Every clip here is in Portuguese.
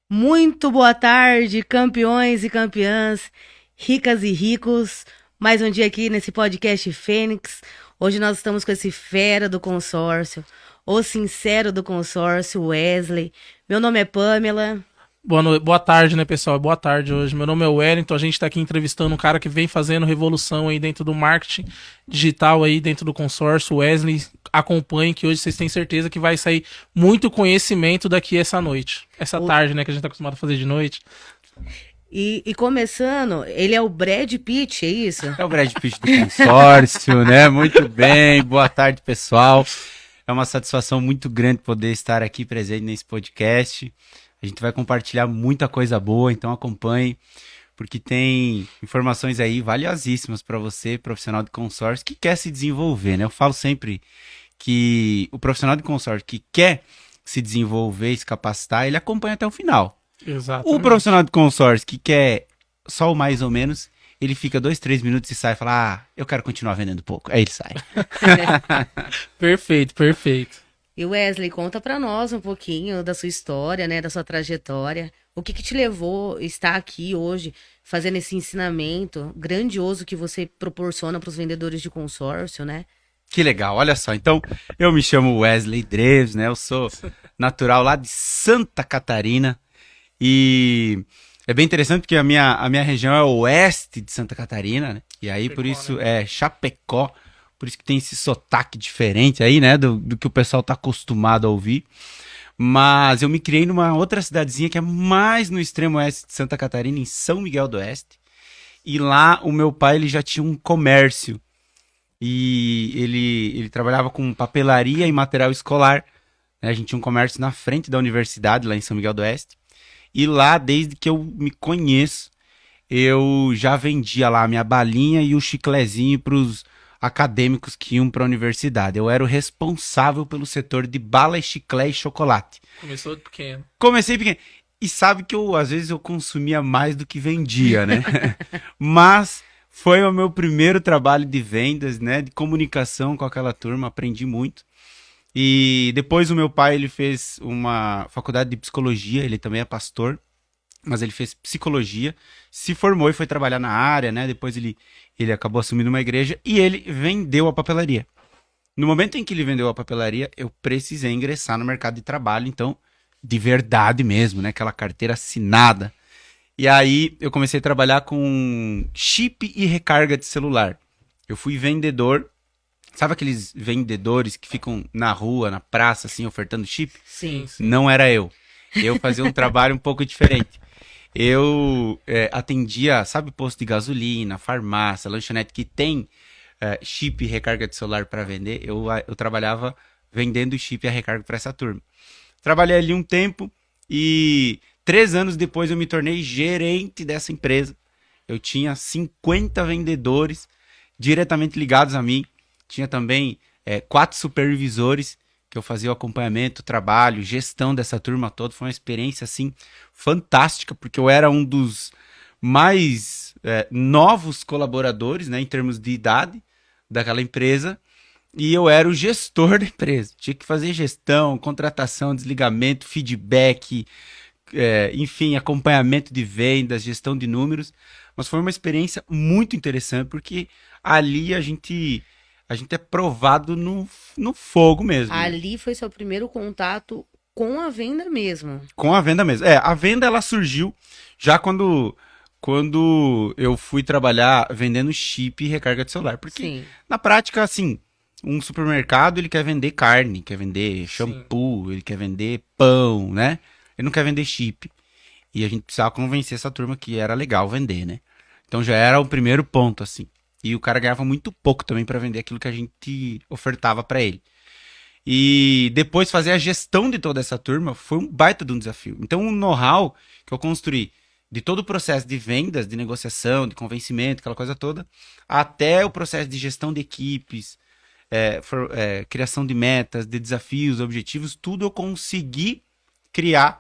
Muito boa tarde, campeões e campeãs, ricas e ricos. Mais um dia aqui nesse podcast Fênix. Hoje nós estamos com esse fera do consórcio, o sincero do consórcio, Wesley. Meu nome é Pamela. Boa tarde, né, pessoal? Boa tarde hoje. Meu nome é Wellington. A gente está aqui entrevistando um cara que vem fazendo revolução aí dentro do marketing digital aí dentro do consórcio. Wesley, acompanhe que hoje vocês têm certeza que vai sair muito conhecimento daqui essa noite. Essa tarde, né, que a gente tá acostumado a fazer de noite. E começando, ele é o Brad Pitt, é isso? É o Brad Pitt do consórcio, né? Muito bem. Boa tarde, pessoal. É uma satisfação muito grande poder estar aqui presente nesse podcast. A gente vai compartilhar muita coisa boa, então acompanhe, porque tem informações aí valiosíssimas para você, profissional de consórcio, que quer se desenvolver, né? Eu falo sempre que o profissional de consórcio que quer se desenvolver e se capacitar, ele acompanha até o final. Exatamente. O profissional de consórcio que quer só o mais ou menos, ele fica 2, 3 minutos e sai e fala, eu quero continuar vendendo pouco. Aí ele sai. Perfeito, perfeito. E Wesley, conta pra nós um pouquinho da sua história, né, da sua trajetória. O que te levou a estar aqui hoje, fazendo esse ensinamento grandioso que você proporciona para os vendedores de consórcio, né? Que legal, olha só. Então, eu me chamo Wesley Dreves, né? Eu sou natural lá de Santa Catarina. E é bem interessante porque a minha região é o oeste de Santa Catarina, né? E aí, por isso, é Chapecó. Por isso que tem esse sotaque diferente aí, né? Do que o pessoal tá acostumado a ouvir. Mas eu me criei numa outra cidadezinha que é mais no extremo oeste de Santa Catarina, em São Miguel do Oeste. E lá o meu pai ele já tinha um comércio. E ele trabalhava com papelaria e material escolar, né? A gente tinha um comércio na frente da universidade, lá em São Miguel do Oeste. E lá, desde que eu me conheço, eu já vendia lá a minha balinha e o chiclezinho para os acadêmicos que iam para a universidade. Eu era o responsável pelo setor de bala, chiclete e chocolate. Começou de pequeno. Comecei pequeno. E sabe que às vezes eu consumia mais do que vendia, né? Mas foi o meu primeiro trabalho de vendas, né? De comunicação com aquela turma, aprendi muito. E depois o meu pai, ele fez uma faculdade de psicologia, ele também é pastor, mas ele fez psicologia, se formou e foi trabalhar na área, né? Depois ele acabou assumindo uma igreja e ele vendeu a papelaria. No momento em que ele vendeu a papelaria, eu precisei ingressar no mercado de trabalho, então, de verdade mesmo, né? Aquela carteira assinada. E aí eu comecei a trabalhar com chip e recarga de celular. Eu fui vendedor. Sabe aqueles vendedores que ficam na rua, na praça, assim, ofertando chip? Sim. Não era eu. Eu fazia um trabalho um pouco diferente. Eu atendia, sabe, posto de gasolina, farmácia, lanchonete que tem chip e recarga de celular para vender. Eu trabalhava vendendo chip e a recarga para essa turma. Trabalhei ali um tempo e 3 anos depois eu me tornei gerente dessa empresa. Eu tinha 50 vendedores diretamente ligados a mim. Tinha também 4 supervisores que eu fazia o acompanhamento, trabalho, gestão dessa turma toda. Foi uma experiência, assim, fantástica, porque eu era um dos mais novos colaboradores, né, em termos de idade daquela empresa, e eu era o gestor da empresa. Tinha que fazer gestão, contratação, desligamento, feedback, enfim, acompanhamento de vendas, gestão de números. Mas foi uma experiência muito interessante, porque ali a gente é provado no fogo mesmo. Né? Ali foi seu primeiro contato com a venda mesmo. Com a venda mesmo. A venda ela surgiu já quando eu fui trabalhar vendendo chip e recarga de celular. Porque Sim. na prática, assim, um supermercado ele quer vender carne, quer vender shampoo, Sim. Ele quer vender pão, né? Ele não quer vender chip. E a gente precisava convencer essa turma que era legal vender, né? Então já era o primeiro ponto, assim. E o cara ganhava muito pouco também para vender aquilo que a gente ofertava para ele. E depois fazer a gestão de toda essa turma foi um baita de um desafio. Então o know-how que eu construí de todo o processo de vendas, de negociação, de convencimento, aquela coisa toda, até o processo de gestão de equipes, criação de metas, de desafios, objetivos, tudo eu consegui criar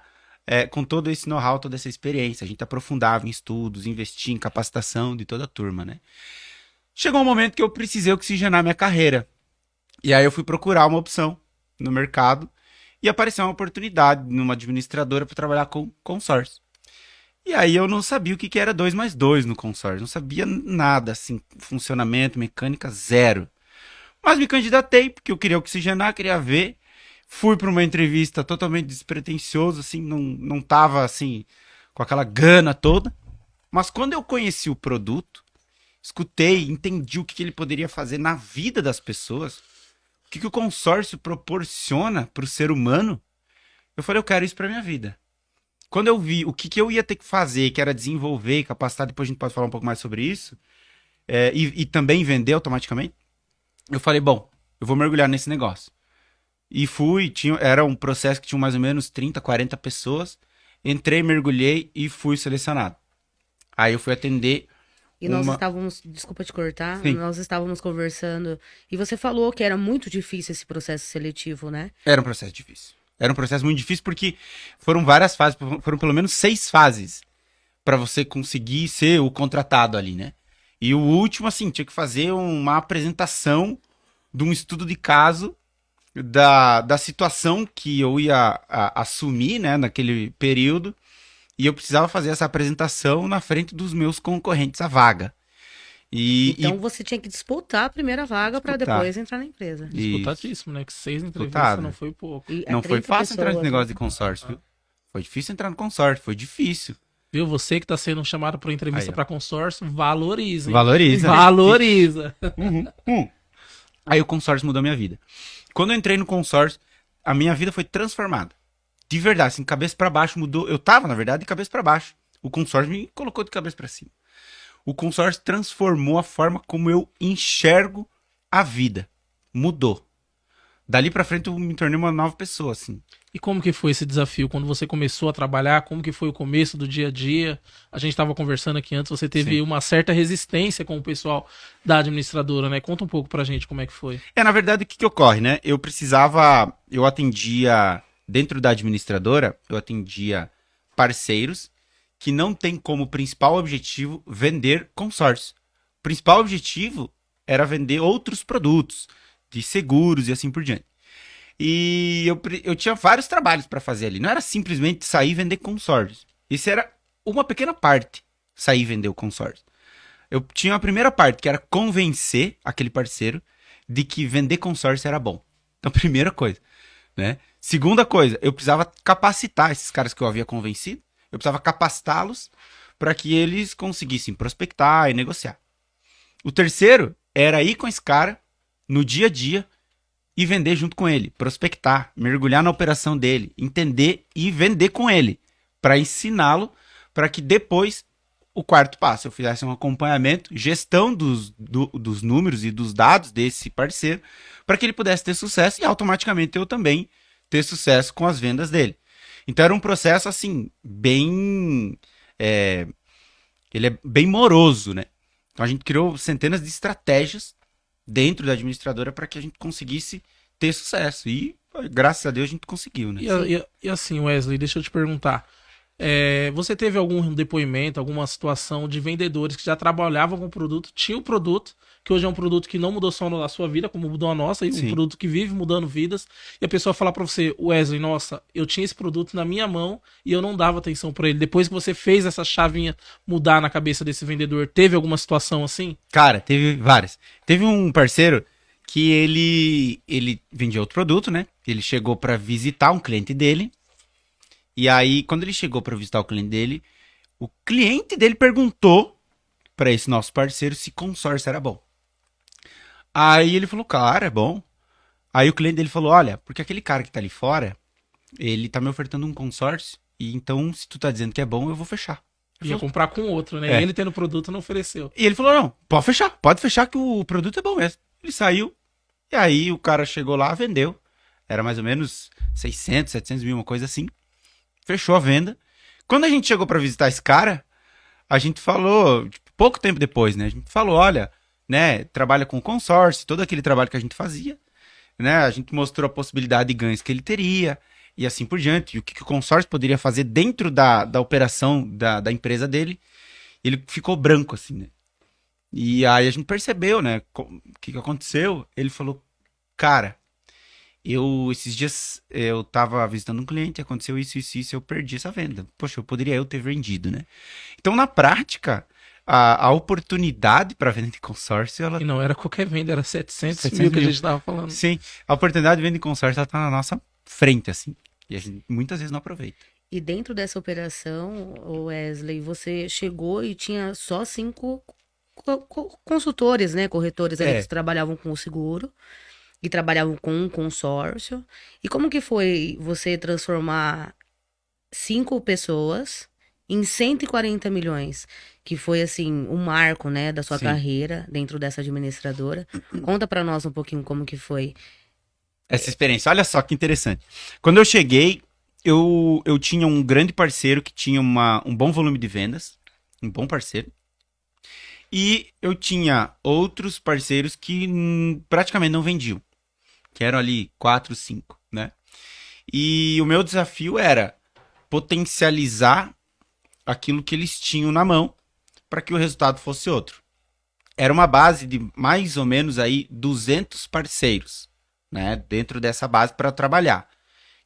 com todo esse know-how, toda essa experiência. A gente aprofundava em estudos, investia em capacitação de toda a turma, né? Chegou um momento que eu precisei oxigenar minha carreira. E aí eu fui procurar uma opção no mercado e apareceu uma oportunidade numa administradora para trabalhar com consórcio. E aí eu não sabia o que que era 2 mais 2 no consórcio, não sabia nada, assim, funcionamento, mecânica, zero. Mas me candidatei, porque eu queria oxigenar, queria ver. Fui para uma entrevista totalmente despretensioso, assim, não tava, assim, com aquela gana toda. Mas quando eu conheci o produto, escutei, entendi o que que ele poderia fazer na vida das pessoas, o que que o consórcio proporciona para o ser humano, eu falei, eu quero isso para minha vida. Quando eu vi o que que eu ia ter que fazer, que era desenvolver, capacitar, depois a gente pode falar um pouco mais sobre isso, e também vender automaticamente, eu falei, bom, eu vou mergulhar nesse negócio. E fui, era um processo que tinha mais ou menos 30, 40 pessoas. Entrei, mergulhei e fui selecionado. Aí eu fui atender E nós estávamos, desculpa te cortar, Sim. nós estávamos conversando, e você falou que era muito difícil esse processo seletivo, né? Era um processo difícil. Era um processo muito difícil porque foram várias fases, foram pelo menos 6 fases para você conseguir ser o contratado ali, né? E o último, assim, tinha que fazer uma apresentação de um estudo de caso da situação que eu ia assumir, né, naquele período, e eu precisava fazer essa apresentação na frente dos meus concorrentes à vaga. Então você tinha que disputar a primeira vaga para Disputar. depois entrar na empresa. Disputadíssimo, né? Que 6 entrevistas Disputado. não foi pouco. E Não foi 30 fácil entrar nesse pessoas, negócio né? de consórcio, viu? Foi difícil entrar no consórcio, foi difícil. Viu? Você que tá sendo chamado para entrevista Aí, ó. para consórcio, valoriza. hein? Valoriza. Valoriza. Aí o consórcio mudou a minha vida. Quando eu entrei no consórcio, a minha vida foi transformada. De verdade, assim, cabeça pra baixo mudou. Eu tava, na verdade, de cabeça pra baixo. O consórcio me colocou de cabeça pra cima. O consórcio transformou a forma como eu enxergo a vida. Mudou. Dali pra frente eu me tornei uma nova pessoa, assim. E como que foi esse desafio quando você começou a trabalhar? Como que foi o começo do dia a dia? A gente estava conversando aqui antes, você teve Sim. uma certa resistência com o pessoal da administradora, né? Conta um pouco pra gente como é que foi. Na verdade, o que ocorre, né? Eu atendia, dentro da administradora, eu atendia parceiros que não tem como principal objetivo vender consórcio. O principal objetivo era vender outros produtos, de seguros e assim por diante. E eu tinha vários trabalhos para fazer ali. Não era simplesmente sair e vender consórcio. Isso era uma pequena parte, sair e vender o consórcio. Eu tinha a primeira parte, que era convencer aquele parceiro de que vender consórcio era bom. Então, primeira coisa, né? Segunda coisa, eu precisava capacitar esses caras que eu havia convencido. Eu precisava capacitá-los para que eles conseguissem prospectar e negociar. O terceiro era ir com esse cara no dia a dia e vender junto com ele, prospectar, mergulhar na operação dele, entender e vender com ele, para ensiná-lo, para que depois o quarto passo eu fizesse um acompanhamento, gestão dos números e dos dados desse parceiro, para que ele pudesse ter sucesso e automaticamente eu também ter sucesso com as vendas dele. Então era um processo assim, bem... ele é bem moroso, né? Então a gente criou centenas de estratégias dentro da administradora para que a gente conseguisse ter sucesso. E, graças a Deus, a gente conseguiu, né? E assim, Wesley, deixa eu te perguntar. Você teve algum depoimento, alguma situação de vendedores que já trabalhavam com o produto, tinha o produto, que hoje é um produto que não mudou só a sua vida, como mudou a nossa, e um Sim. produto que vive mudando vidas, e a pessoa falar pra você, Wesley, nossa, eu tinha esse produto na minha mão e eu não dava atenção pra ele. Depois que você fez essa chavinha mudar na cabeça desse vendedor, teve alguma situação assim? Cara, teve várias. Teve um parceiro que ele vendia outro produto, né? Ele chegou para visitar um cliente dele. E aí, quando ele chegou para visitar o cliente dele perguntou para esse nosso parceiro se consórcio era bom. Aí ele falou, cara, é bom. Aí o cliente dele falou, olha, porque aquele cara que tá ali fora, ele tá me ofertando um consórcio, e então, se tu tá dizendo que é bom, eu vou fechar. Ia comprar com outro, né? É. Ele tendo produto não ofereceu. E ele falou, não, pode fechar que o produto é bom mesmo. Ele saiu, e aí o cara chegou lá, vendeu. Era mais ou menos 600, 700 mil, uma coisa assim. Fechou a venda. Quando a gente chegou pra visitar esse cara, a gente falou, tipo, pouco tempo depois, né? A gente falou, olha, né, trabalha com consórcio, todo aquele trabalho que a gente fazia, né? A gente mostrou a possibilidade de ganhos que ele teria, e assim por diante, e o que o consórcio poderia fazer dentro da operação da empresa dele. Ele ficou branco, assim, né? E aí a gente percebeu, né, o que aconteceu. Ele falou, cara, Esses dias, eu tava visitando um cliente, aconteceu isso, eu perdi essa venda. Poxa, poderia eu ter vendido, né? Então, na prática, a oportunidade para venda de consórcio, ela... E não era qualquer venda, era 700 700 mil que a mil. gente tava falando. Sim, a oportunidade de venda de consórcio, ela tá na nossa frente, assim. E a gente muitas vezes não aproveita. E dentro dessa operação, Wesley, você chegou e tinha só 5 consultores, né? Corretores ali que trabalhavam com o seguro e trabalhavam com um consórcio. E como que foi você transformar 5 pessoas em 140 milhões? Que foi, assim, um marco, né, da sua Sim. carreira dentro dessa administradora. Conta pra nós um pouquinho como que foi. Essa experiência. Olha só que interessante. Quando eu cheguei, eu tinha um grande parceiro que tinha um bom volume de vendas, um bom parceiro. E eu tinha outros parceiros que praticamente não vendiam, que eram ali 4, 5, né? E o meu desafio era potencializar aquilo que eles tinham na mão para que o resultado fosse outro. Era uma base de mais ou menos aí 200 parceiros, né, dentro dessa base para trabalhar.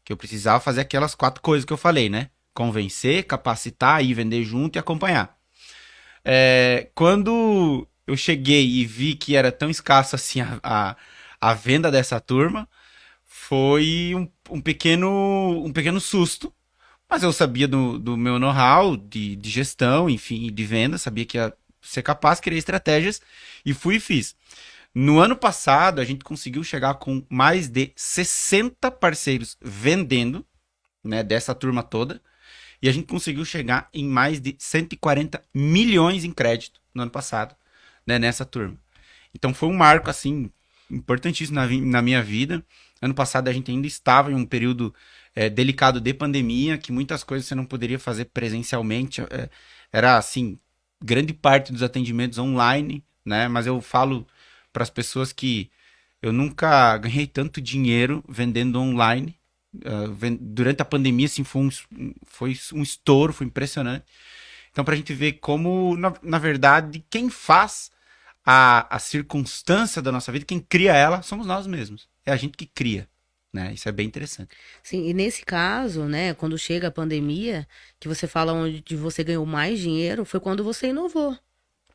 Que eu precisava fazer aquelas 4 coisas que eu falei, né? Convencer, capacitar, ir vender junto e acompanhar. Quando eu cheguei e vi que era tão escasso assim a venda dessa turma, foi um pequeno susto. Mas eu sabia do meu know-how de gestão, enfim, de venda, sabia que ia ser capaz, criei estratégias e fui e fiz. No ano passado, a gente conseguiu chegar com mais de 60 parceiros vendendo, né, dessa turma toda, e a gente conseguiu chegar em mais de 140 milhões em crédito no ano passado, né, nessa turma. Então foi um marco, assim, importantíssimo na minha vida. Ano passado a gente ainda estava em um período delicado de pandemia, que muitas coisas você não poderia fazer presencialmente. Era, assim, grande parte dos atendimentos online, né? Mas eu falo para as pessoas que eu nunca ganhei tanto dinheiro vendendo online. Durante a pandemia, assim, foi um estouro, foi impressionante. Então, para a gente ver como, na verdade, quem faz a circunstância da nossa vida, quem cria ela, somos nós mesmos. É a gente que cria, né? Isso é bem interessante. Sim, e nesse caso, né, quando chega a pandemia, que você fala onde você ganhou mais dinheiro, foi quando você inovou,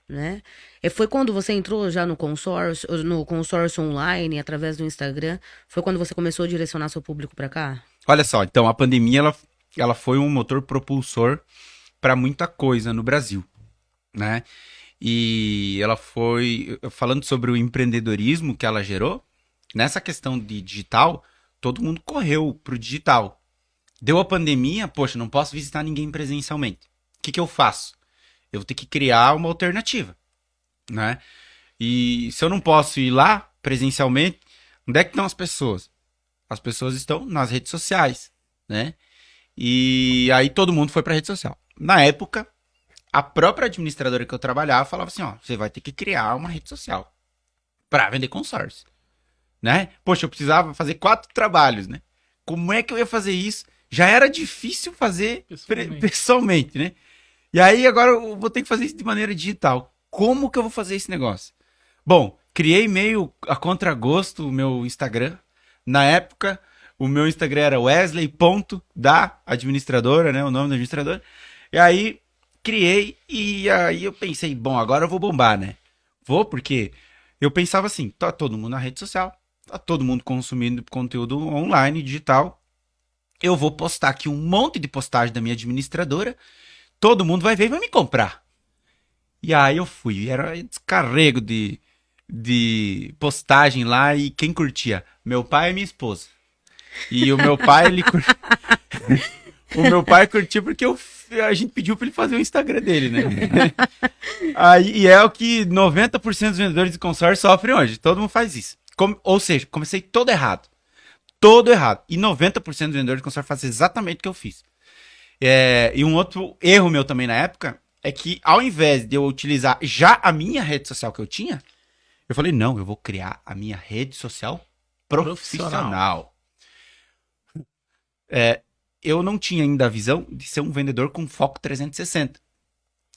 né? E foi quando você entrou já no consórcio online, através do Instagram, foi quando você começou a direcionar seu público para cá? Olha só, então a pandemia ela foi um motor propulsor para muita coisa no Brasil, né? E ela foi, falando sobre o empreendedorismo que ela gerou, nessa questão de digital, todo mundo correu pro digital. Deu a pandemia, poxa, não posso visitar ninguém presencialmente. O que eu faço? Eu vou ter que criar uma alternativa, né? E se eu não posso ir lá presencialmente, onde é que estão as pessoas? As pessoas estão nas redes sociais, né? E aí todo mundo foi para rede social. Na época, a própria administradora que eu trabalhava falava assim, ó, você vai ter que criar uma rede social para vender consórcio, né? Poxa, eu precisava fazer 4 trabalhos, né? Como é que eu ia fazer isso? Já era difícil fazer pessoalmente, né? E aí agora eu vou ter que fazer isso de maneira digital. Como que eu vou fazer esse negócio? Bom, criei meio a contragosto o meu Instagram. Na época, o meu Instagram era Wesley.da administradora, né? O nome da administradora. E aí criei e aí eu pensei, bom, agora eu vou bombar, né? Vou porque eu pensava assim, tá todo mundo na rede social, tá todo mundo consumindo conteúdo online, digital. Eu vou postar aqui um monte de postagem da minha administradora, todo mundo vai ver e vai me comprar. E aí eu fui, era descarrego de postagem lá e quem curtia? Meu pai e minha esposa. E o meu pai, o meu pai curtiu porque a gente pediu pra ele fazer o Instagram dele, né? Aí, e é o que 90% dos vendedores de consórcio sofrem hoje. Todo mundo faz isso. Ou seja, comecei todo errado. Todo errado. E 90% dos vendedores de consórcio fazem exatamente o que eu fiz. E um outro erro meu também na época é que ao invés de eu utilizar já a minha rede social que eu tinha, eu falei, não, eu vou criar a minha rede social profissional. Eu não tinha ainda a visão de ser um vendedor com foco 360.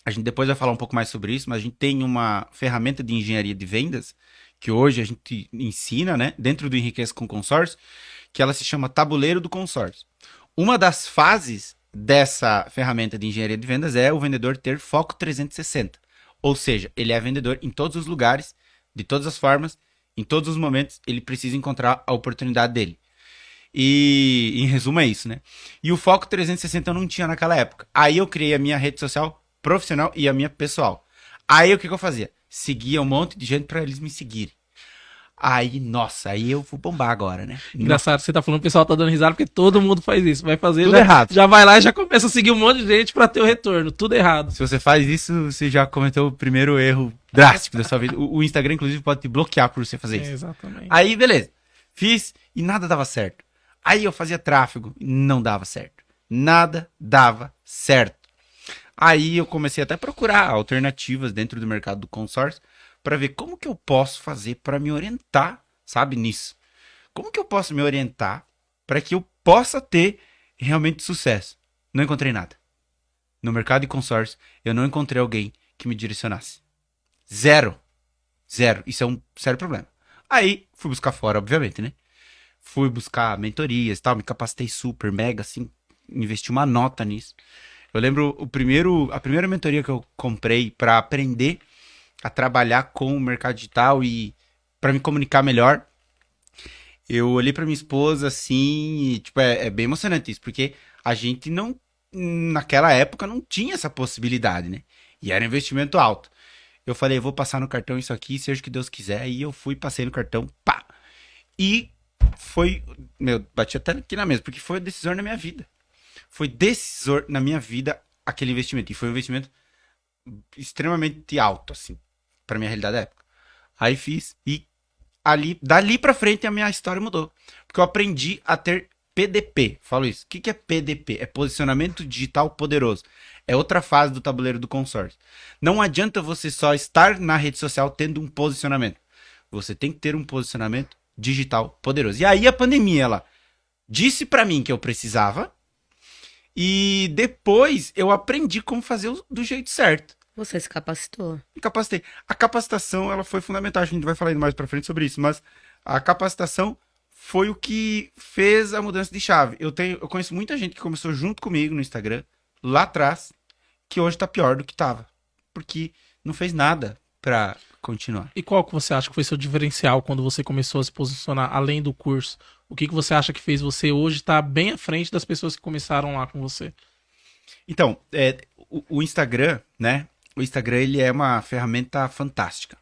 A gente depois vai falar um pouco mais sobre isso, mas a gente tem uma ferramenta de engenharia de vendas que hoje a gente ensina, né, dentro do Enriqueça com Consórcio, que ela se chama Tabuleiro do Consórcio. Uma das fases dessa ferramenta de engenharia de vendas é o vendedor ter foco 360. Ou seja, ele é vendedor em todos os lugares, de todas as formas, em todos os momentos, ele precisa encontrar a oportunidade dele. E, em resumo, é isso, né? E o foco 360 eu não tinha naquela época. Aí eu criei a minha rede social profissional e a minha pessoal. Aí o que eu fazia? Seguia um monte de gente pra eles me seguirem. Aí, nossa, aí eu vou bombar agora, né? Engraçado, você tá falando, o pessoal tá dando risada porque todo mundo faz isso. Vai fazer, Tudo já, errado. já vai lá e já começa a seguir um monte de gente pra ter o retorno. Tudo errado. Se você faz isso, você já cometeu o primeiro erro drástico da sua vida. O Instagram, inclusive, pode te bloquear por você fazer isso. Exatamente. Aí, beleza. Fiz e nada dava certo. Aí eu fazia tráfego e não dava certo. Nada dava certo. Aí eu comecei até a procurar alternativas dentro do mercado do consórcio para ver como que eu posso fazer para me orientar, sabe, nisso. Como que eu posso me orientar para que eu possa ter realmente sucesso? Não encontrei nada. No mercado de consórcio, eu não encontrei alguém que me direcionasse. Zero. Zero. Isso é um sério problema. Aí, fui buscar fora, obviamente, né? Fui buscar mentorias e tal, me capacitei super, mega, assim, investi uma nota nisso. Eu lembro a primeira mentoria que eu comprei para aprender a trabalhar com o mercado digital e para me comunicar melhor. Eu olhei para minha esposa assim, e, tipo, é bem emocionante isso, porque a gente não, naquela época, não tinha essa possibilidade, né? E era um investimento alto. Eu falei, vou passar no cartão isso aqui, seja o que Deus quiser. E eu fui, passei no cartão, pá! E foi, bati até aqui na mesa, porque foi o decisor na minha vida. Foi decisor na minha vida aquele investimento. E foi um investimento extremamente alto, assim, pra minha realidade da época. Aí fiz e dali pra frente a minha história mudou. Porque eu aprendi a ter PDP. Falo isso. O que é PDP? É posicionamento digital poderoso. É outra fase do tabuleiro do consórcio. Não adianta você só estar na rede social tendo um posicionamento. Você tem que ter um posicionamento digital poderoso. E aí a pandemia, ela disse pra mim que eu precisava e depois eu aprendi como fazer do jeito certo. Você se capacitou. Me capacitei. A capacitação, ela foi fundamental. A gente vai falar mais pra frente sobre isso, mas a capacitação foi o que fez a mudança de chave. Eu conheço muita gente que começou junto comigo no Instagram, lá atrás, que hoje tá pior do que tava. Porque não fez nada pra continuar. E qual que você acha que foi seu diferencial quando você começou a se posicionar além do curso? O que você acha que fez você hoje estar bem à frente das pessoas que começaram lá com você? Então, o Instagram, né? O Instagram, ele é uma ferramenta fantástica.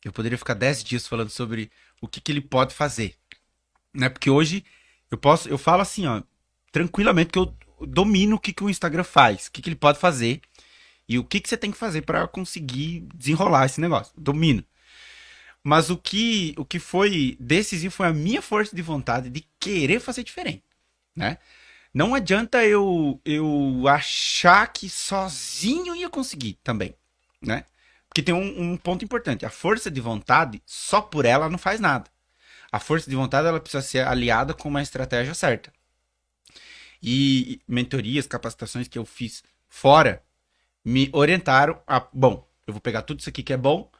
Eu poderia ficar 10 dias falando sobre o que ele pode fazer, né? Porque hoje eu falo assim, ó, tranquilamente que eu domino o que o Instagram faz, o que ele pode fazer e o que você tem que fazer para conseguir desenrolar esse negócio. Domino. Mas o que foi decisivo foi a minha força de vontade de querer fazer diferente, né? Não adianta eu achar que sozinho ia conseguir também, né? Porque tem um ponto importante. A força de vontade, só por ela, não faz nada. A força de vontade, ela precisa ser aliada com uma estratégia certa. E mentorias, capacitações que eu fiz fora, me orientaram a, bom, eu vou pegar tudo isso aqui que é bom,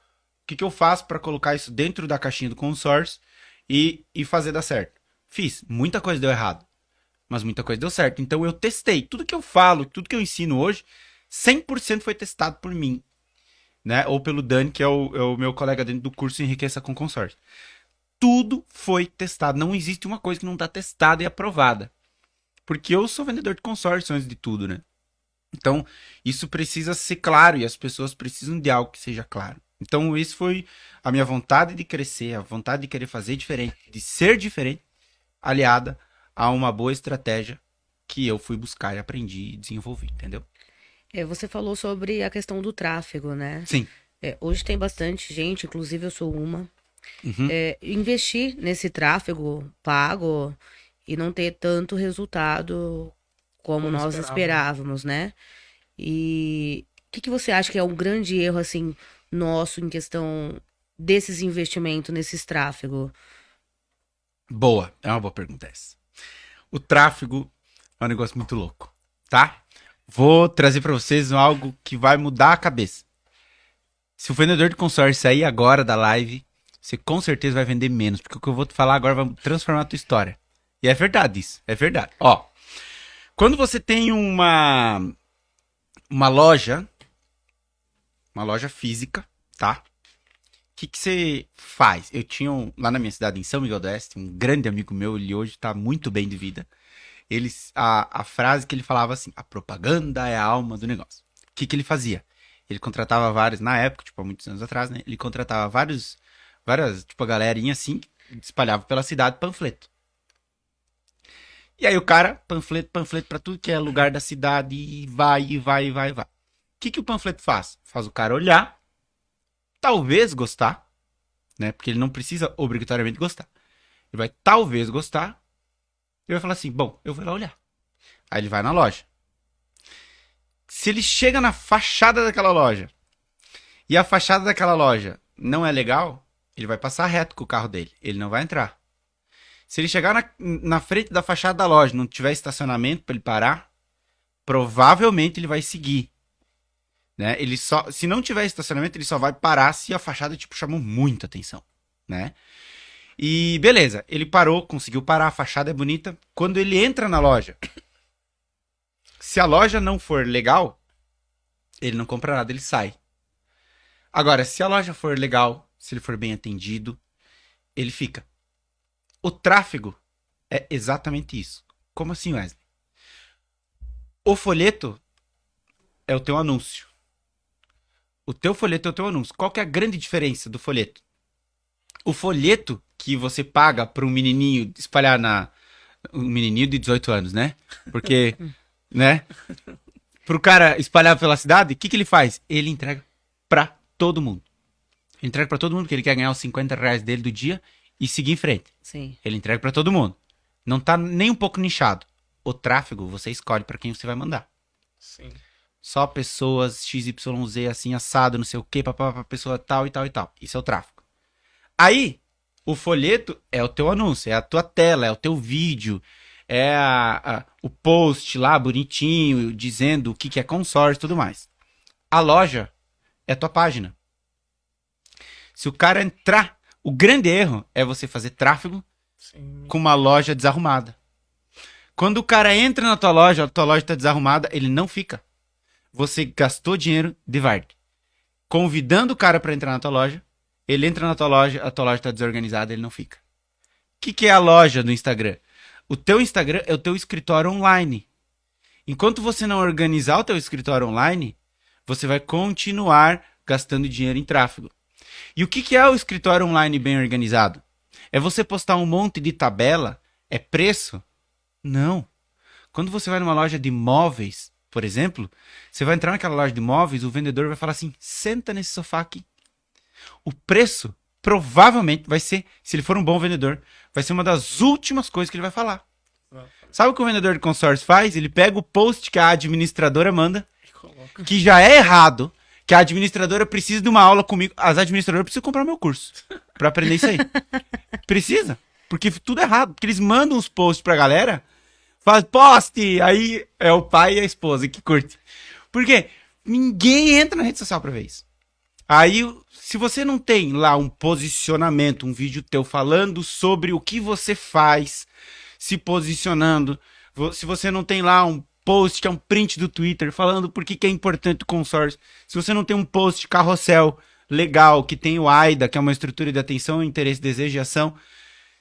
o que eu faço para colocar isso dentro da caixinha do consórcio e fazer dar certo? Fiz. Muita coisa deu errado, mas muita coisa deu certo. Então eu testei. Tudo que eu falo, tudo que eu ensino hoje, 100% foi testado por mim, né? Ou pelo Dani, que é o meu colega dentro do curso Enriqueça com Consórcio. Tudo foi testado. Não existe uma coisa que não está testada e aprovada. Porque eu sou vendedor de consórcio antes de tudo, né? Então, isso precisa ser claro e as pessoas precisam de algo que seja claro. Então, isso foi a minha vontade de crescer, a vontade de querer fazer diferente, de ser diferente, aliada a uma boa estratégia que eu fui buscar e aprendi e desenvolvi, entendeu? Você falou sobre a questão do tráfego, né? Sim. Hoje tem bastante gente, inclusive eu sou uma, Uhum. investir nesse tráfego pago e não ter tanto resultado como nós esperávamos, né? E o que você acha que é um grande erro, assim, nosso em questão desses investimentos nesses tráfegos? Boa, é uma boa pergunta essa. O tráfego é um negócio muito louco, tá? Vou trazer para vocês algo que vai mudar a cabeça. Se o vendedor de consórcio sair agora da live, você com certeza vai vender menos, porque o que eu vou te falar agora vai transformar a tua história. E é verdade isso, é verdade. Ó, quando você tem uma loja física, tá? O que você faz? Eu tinha lá na minha cidade, em São Miguel do Oeste, um grande amigo meu, ele hoje tá muito bem de vida. A frase que ele falava assim, a propaganda é a alma do negócio. O que ele fazia? Ele contratava vários, na época, tipo, há muitos anos atrás, né? Ele contratava várias, tipo, a galerinha assim, espalhava pela cidade panfleto. E aí o cara, panfleto pra tudo que é lugar da cidade, e vai. O que o panfleto faz? Faz o cara olhar, talvez gostar, né? Porque ele não precisa obrigatoriamente gostar. Ele vai talvez gostar, e vai falar assim, bom, eu vou lá olhar. Aí ele vai na loja. Se ele chega na fachada daquela loja, e a fachada daquela loja não é legal, ele vai passar reto com o carro dele, ele não vai entrar. Se ele chegar na frente da fachada da loja, não tiver estacionamento para ele parar, provavelmente ele vai seguir. Né? Se não tiver estacionamento, ele só vai parar se a fachada tipo, chamou muita atenção. Né? E beleza, ele parou, conseguiu parar, a fachada é bonita. Quando ele entra na loja, se a loja não for legal, ele não compra nada, ele sai. Agora, se a loja for legal, se ele for bem atendido, ele fica. O tráfego é exatamente isso. Como assim, Wesley? O folheto é o teu anúncio. O teu folheto é o teu anúncio. Qual que é a grande diferença do folheto? O folheto que você paga para um menininho espalhar um menininho de 18 anos, né? Porque, né? Pro cara espalhar pela cidade, o que ele faz? Ele entrega pra todo mundo. Ele entrega pra todo mundo porque ele quer ganhar os 50 reais dele do dia e seguir em frente. Sim. Ele entrega pra todo mundo. Não tá nem um pouco nichado. O tráfego, você escolhe pra quem você vai mandar. Sim. Só pessoas XYZ, assim, assado, não sei o que, pra pessoa tal e tal e tal. Isso é o tráfego. Aí, o folheto é o teu anúncio, é a tua tela, é o teu vídeo, é o post lá bonitinho, dizendo o que é consórcio e tudo mais. A loja é a tua página. Se o cara entrar... O grande erro é você fazer tráfego com uma loja desarrumada. Quando o cara entra na tua loja, a tua loja está desarrumada, ele não fica. Você gastou dinheiro de varde. Convidando o cara para entrar na tua loja, ele entra na tua loja, a tua loja está desorganizada, ele não fica. O que é a loja do Instagram? O teu Instagram é o teu escritório online. Enquanto você não organizar o teu escritório online, você vai continuar gastando dinheiro em tráfego. E o que é o escritório online bem organizado? É você postar um monte de tabela? É preço? Não. Quando você vai numa loja de móveis, por exemplo, você vai entrar naquela loja de móveis, o vendedor vai falar assim, senta nesse sofá aqui. O preço, provavelmente, vai ser, se ele for um bom vendedor, vai ser uma das últimas coisas que ele vai falar. Sabe o que o vendedor de consórcio faz? Ele pega o post que a administradora manda, que já é errado, que a administradora precisa de uma aula comigo. As administradoras precisam comprar meu curso pra aprender isso aí. Precisa. Porque tudo é errado. Porque eles mandam os posts pra galera, faz poste, aí é o pai e a esposa que curte. Por quê? Ninguém entra na rede social pra ver isso. Aí, se você não tem lá um posicionamento, um vídeo teu falando sobre o que você faz, se posicionando, se você não tem lá um post que é um print do Twitter falando por que é importante o consórcio, se você não tem um post carrossel legal, que tem o AIDA, que é uma estrutura de atenção, interesse, desejo e ação,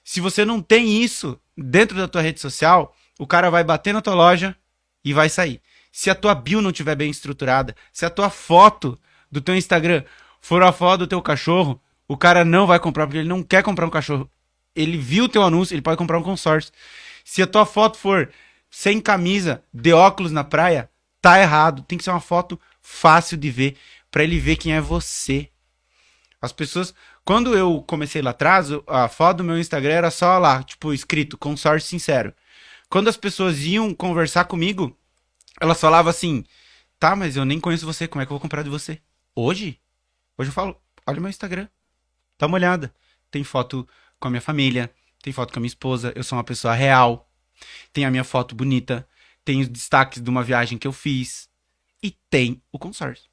se você não tem isso dentro da tua rede social, o cara vai bater na tua loja e vai sair. Se a tua bio não estiver bem estruturada, se a tua foto do teu Instagram for a foto do teu cachorro, o cara não vai comprar, porque ele não quer comprar um cachorro. Ele viu o teu anúncio, ele pode comprar um consórcio. Se a tua foto for sem camisa, de óculos na praia, tá errado. Tem que ser uma foto fácil de ver, pra ele ver quem é você. As pessoas... Quando eu comecei lá atrás, a foto do meu Instagram era só lá, tipo, escrito, consórcio sincero. Quando as pessoas iam conversar comigo, elas falavam assim, tá, mas eu nem conheço você, como é que eu vou comprar de você? Hoje eu falo, olha o meu Instagram, dá uma olhada. Tem foto com a minha família, tem foto com a minha esposa, eu sou uma pessoa real. Tem a minha foto bonita, tem os destaques de uma viagem que eu fiz e tem o consórcio.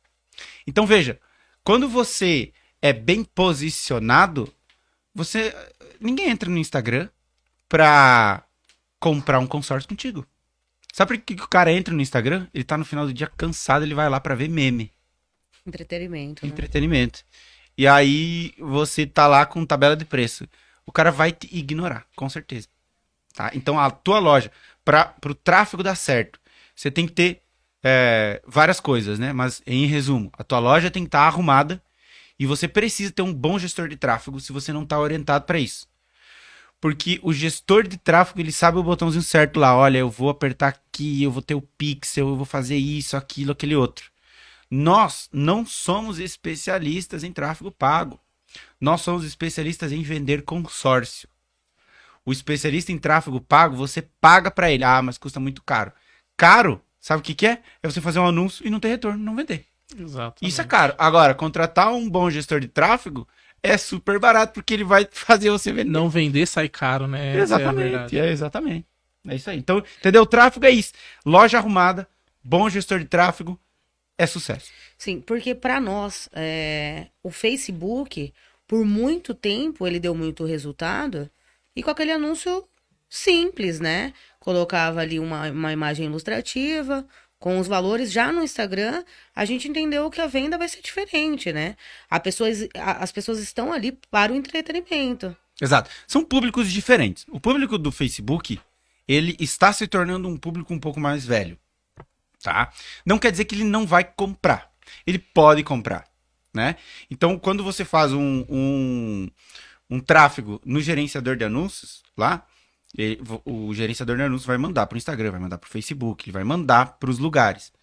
Então veja, quando você é bem posicionado, ninguém entra no Instagram pra comprar um consórcio contigo. Sabe por que o cara entra no Instagram? Ele tá no final do dia cansado, ele vai lá pra ver meme. Entretenimento, né? Entretenimento. E aí você tá lá com tabela de preço. O cara vai te ignorar, com certeza. Tá? Então a tua loja, pro tráfego dar certo, você tem que ter várias coisas, né? Mas em resumo, a tua loja tem que estar arrumada e você precisa ter um bom gestor de tráfego se você não tá orientado para isso. Porque o gestor de tráfego, ele sabe o botãozinho certo lá. Olha, eu vou apertar aqui, eu vou ter o pixel, eu vou fazer isso, aquilo, aquele outro. Nós não somos especialistas em tráfego pago. Nós somos especialistas em vender consórcio. O especialista em tráfego pago, você paga para ele. Ah, mas custa muito caro. Caro, sabe o que é? É você fazer um anúncio e não ter retorno, não vender. Exato. Isso é caro. Agora, contratar um bom gestor de tráfego é super barato, porque ele vai fazer você vender. Não vender sai caro, né? Exatamente, exatamente. É isso aí. Então, entendeu? O tráfego é isso. Loja arrumada, bom gestor de tráfego, é sucesso. Sim, porque para nós, o Facebook, por muito tempo, ele deu muito resultado e com aquele anúncio simples, né? Colocava ali uma imagem ilustrativa com os valores. Já no Instagram, a gente entendeu que a venda vai ser diferente, né? As pessoas estão ali para o entretenimento. Exato. São públicos diferentes. O público do Facebook, ele está se tornando um público um pouco mais velho. Tá? Não quer dizer que ele não vai comprar. Ele pode comprar, né? Então, quando você faz um tráfego no gerenciador de anúncios, lá, o gerenciador de anúncios vai mandar para o Instagram, vai mandar para o Facebook, ele vai mandar para os lugares,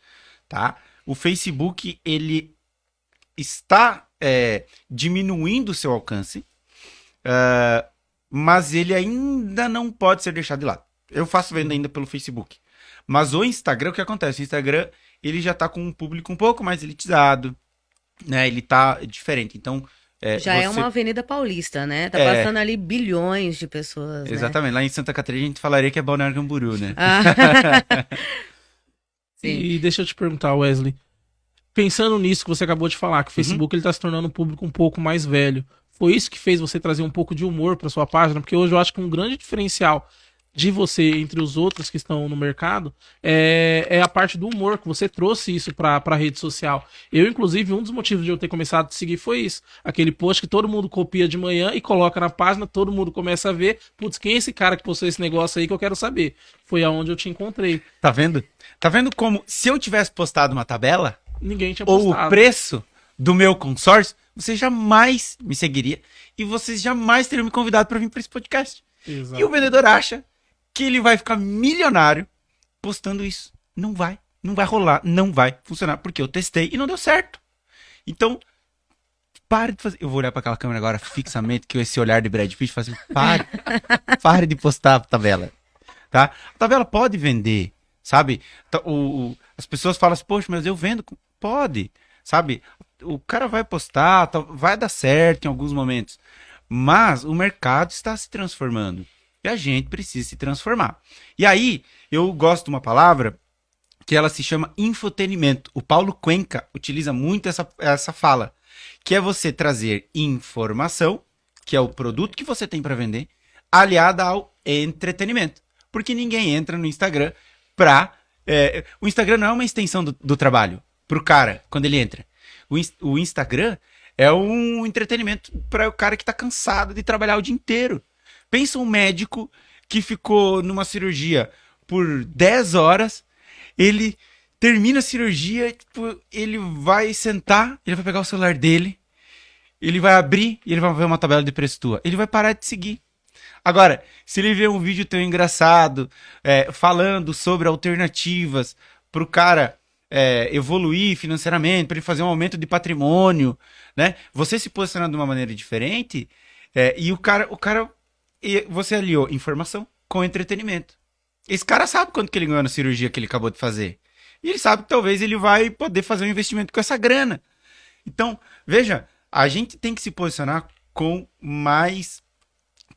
tá? O Facebook, ele está diminuindo o seu alcance, mas ele ainda não pode ser deixado de lado. Eu faço venda ainda pelo Facebook. Mas o Instagram, o que acontece? O Instagram, ele já tá com um público um pouco mais elitizado, né? Ele tá diferente. Então, já é uma Avenida Paulista, né? Tá passando ali bilhões de pessoas, exatamente. Né? Lá em Santa Catarina a gente falaria que é Balneário Camboriú, né? Sim. E deixa eu te perguntar, Wesley. Pensando nisso que você acabou de falar, que o Facebook ele tá se tornando um público um pouco mais velho. Foi isso que fez você trazer um pouco de humor pra sua página? Porque hoje eu acho que um grande diferencial de você entre os outros que estão no mercado é a parte do humor, que você trouxe isso pra rede social. Eu, inclusive, um dos motivos de eu ter começado a te seguir foi isso. Aquele post que todo mundo copia de manhã e coloca na página, todo mundo começa a ver. Putz, quem é esse cara que postou esse negócio aí que eu quero saber? Foi aonde eu te encontrei. Tá vendo? Tá vendo como, se eu tivesse postado uma tabela, ninguém tinha postado, ou o preço do meu consórcio, você jamais me seguiria e vocês jamais teriam me convidado para vir para esse podcast. Exato. E o vendedor acha que ele vai ficar milionário postando isso. Não vai rolar, não vai funcionar, porque eu testei e não deu certo. Então, pare de fazer... Eu vou olhar para aquela câmera agora fixamente, que esse olhar de Brad Pitt faz assim, pare de postar a tabela, tá? A tabela pode vender, sabe? As pessoas falam assim, poxa, mas eu vendo. Pode, sabe? O cara vai postar, vai dar certo em alguns momentos, mas o mercado está se transformando. E a gente precisa se transformar. E aí, eu gosto de uma palavra que ela se chama infotenimento. O Paulo Cuenca utiliza muito essa fala, que é você trazer informação, que é o produto que você tem para vender, aliada ao entretenimento. Porque ninguém entra no Instagram o Instagram não é uma extensão do trabalho pro cara, quando ele entra. O Instagram é um entretenimento para o cara que tá cansado de trabalhar o dia inteiro. Pensa um médico que ficou numa cirurgia por 10 horas, ele termina a cirurgia, ele vai sentar, ele vai pegar o celular dele, ele vai abrir e ele vai ver uma tabela de preço tua. Ele vai parar de seguir. Agora, se ele vê um vídeo tão engraçado, falando sobre alternativas para o cara evoluir financeiramente, para ele fazer um aumento de patrimônio, né? Você se posicionando de uma maneira diferente, e o cara... E você aliou informação com entretenimento. Esse cara sabe quanto que ele ganhou na cirurgia que ele acabou de fazer. E ele sabe que talvez ele vai poder fazer um investimento com essa grana. Então, veja, a gente tem que se posicionar com mais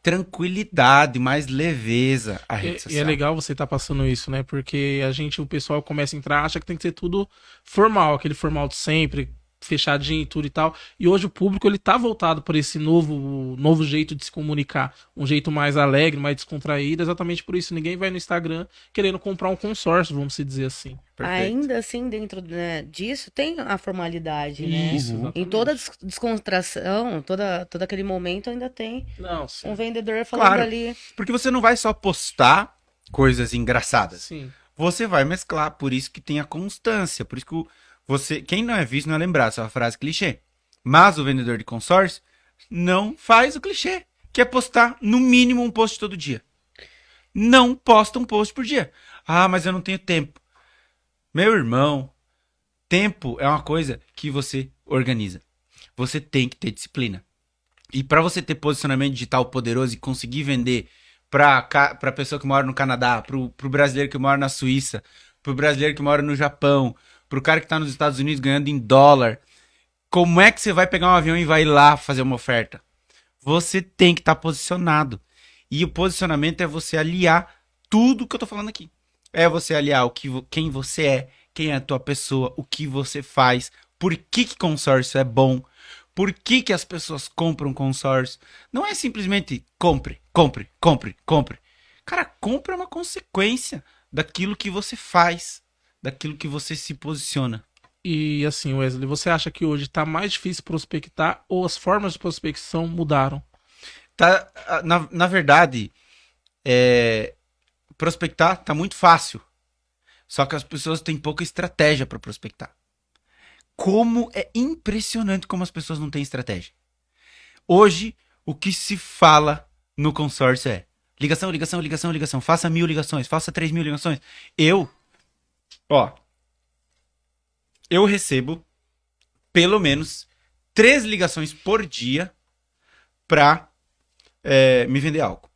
tranquilidade, mais leveza a rede social. E é legal você estar passando isso, né? Porque o pessoal começa a entrar, acha que tem que ser tudo formal, aquele formal de sempre, fechadinho e tudo e tal. E hoje o público, ele tá voltado para esse novo jeito de se comunicar. Um jeito mais alegre, mais descontraído. Exatamente por isso, ninguém vai no Instagram querendo comprar um consórcio, vamos dizer assim. Perfeito. Ainda assim, dentro, né, disso, tem a formalidade, né? Isso, Em exatamente. toda descontração, todo aquele momento, ainda tem Não, sim. um vendedor falando Claro. ali. Porque você não vai só postar coisas engraçadas. Sim. Você vai mesclar, por isso que tem a constância, por isso que quem não é visto não é lembrado, essa é uma frase clichê. Mas o vendedor de consórcio não faz o clichê, que é postar no mínimo um post todo dia. Não posta um post por dia. Ah, mas eu não tenho tempo. Meu irmão, tempo é uma coisa que você organiza. Você tem que ter disciplina. E para você ter posicionamento digital poderoso e conseguir vender para pessoa que mora no Canadá, pro brasileiro que mora na Suíça, pro brasileiro que mora no Japão, pro cara que tá nos Estados Unidos ganhando em dólar, como é que você vai pegar um avião e vai lá fazer uma oferta? Você tem que estar posicionado. E o posicionamento é você aliar tudo que eu tô falando aqui. É você aliar quem você é, quem é a tua pessoa, o que você faz, por que consórcio é bom, por que as pessoas compram consórcio. Não é simplesmente compre, compre, compre, compre. Cara, compra é uma consequência daquilo que você faz, daquilo que você se posiciona. E assim, Wesley, você acha que hoje tá mais difícil prospectar ou as formas de prospecção mudaram? Tá, na verdade, prospectar tá muito fácil. Só que as pessoas têm pouca estratégia para prospectar. Como é impressionante como as pessoas não têm estratégia. Hoje, o que se fala no consórcio é ligação, ligação, ligação, ligação. Faça 1.000 ligações, faça 3.000 ligações. Eu recebo pelo menos 3 ligações por dia pra me vender algo.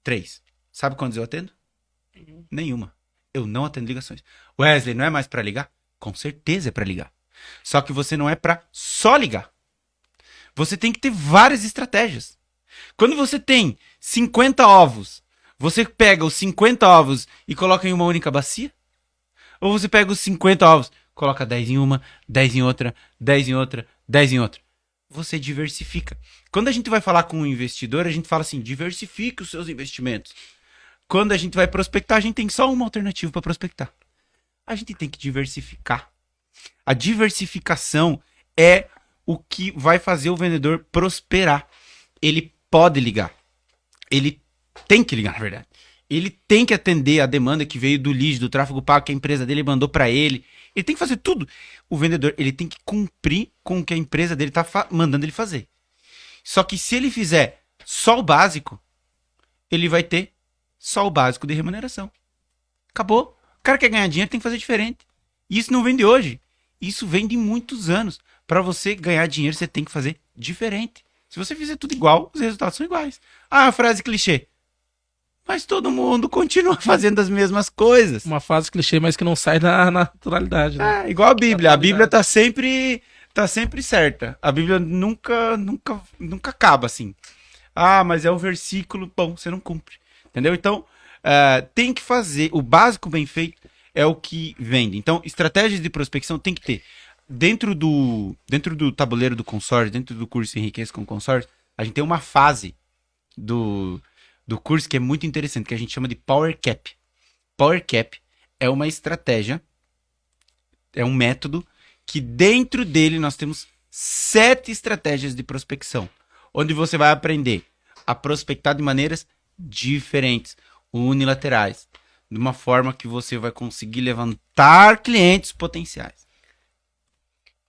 3. Sabe quantos eu atendo? Nenhuma. Eu não atendo ligações. Wesley, não é mais pra ligar? Com certeza é pra ligar. Só que você não é pra só ligar. Você tem que ter várias estratégias. Quando você tem 50 ovos, você pega os 50 ovos e coloca em uma única bacia? Ou você pega os 50 ovos, coloca 10 em uma, 10 em outra, 10 em outra, 10 em outra? Você diversifica. Quando a gente vai falar com um investidor, a gente fala assim, diversifique os seus investimentos. Quando a gente vai prospectar, a gente tem só uma alternativa para prospectar. A gente tem que diversificar. A diversificação é o que vai fazer o vendedor prosperar. Ele pode ligar. Ele tem que ligar, na verdade. Ele tem que atender a demanda que veio do lead, do tráfego pago que a empresa dele mandou para ele. Ele tem que fazer tudo. O vendedor, ele tem que cumprir com o que a empresa dele tá mandando ele fazer. Só que se ele fizer só o básico, ele vai ter só o básico de remuneração. Acabou. O cara quer ganhar dinheiro, tem que fazer diferente. Isso não vem de hoje. Isso vem de muitos anos. Para você ganhar dinheiro, você tem que fazer diferente. Se você fizer tudo igual, os resultados são iguais. Ah, frase clichê. Mas todo mundo continua fazendo as mesmas coisas. Uma frase clichê, mas que não sai da naturalidade, né? Ah, igual a Bíblia. A Bíblia tá sempre certa. A Bíblia nunca acaba assim. Ah, mas é o versículo, bom, você não cumpre. Entendeu? Então, tem que fazer. O básico bem feito é o que vende. Então, estratégias de prospecção tem que ter. Dentro do tabuleiro do consórcio, dentro do curso Enriqueça com Consórcio, a gente tem uma fase do curso que é muito interessante, que a gente chama de Power Cap. Power Cap é uma estratégia, é um método que dentro dele nós temos 7 estratégias de prospecção, onde você vai aprender a prospectar de maneiras diferentes, unilaterais, de uma forma que você vai conseguir levantar clientes potenciais.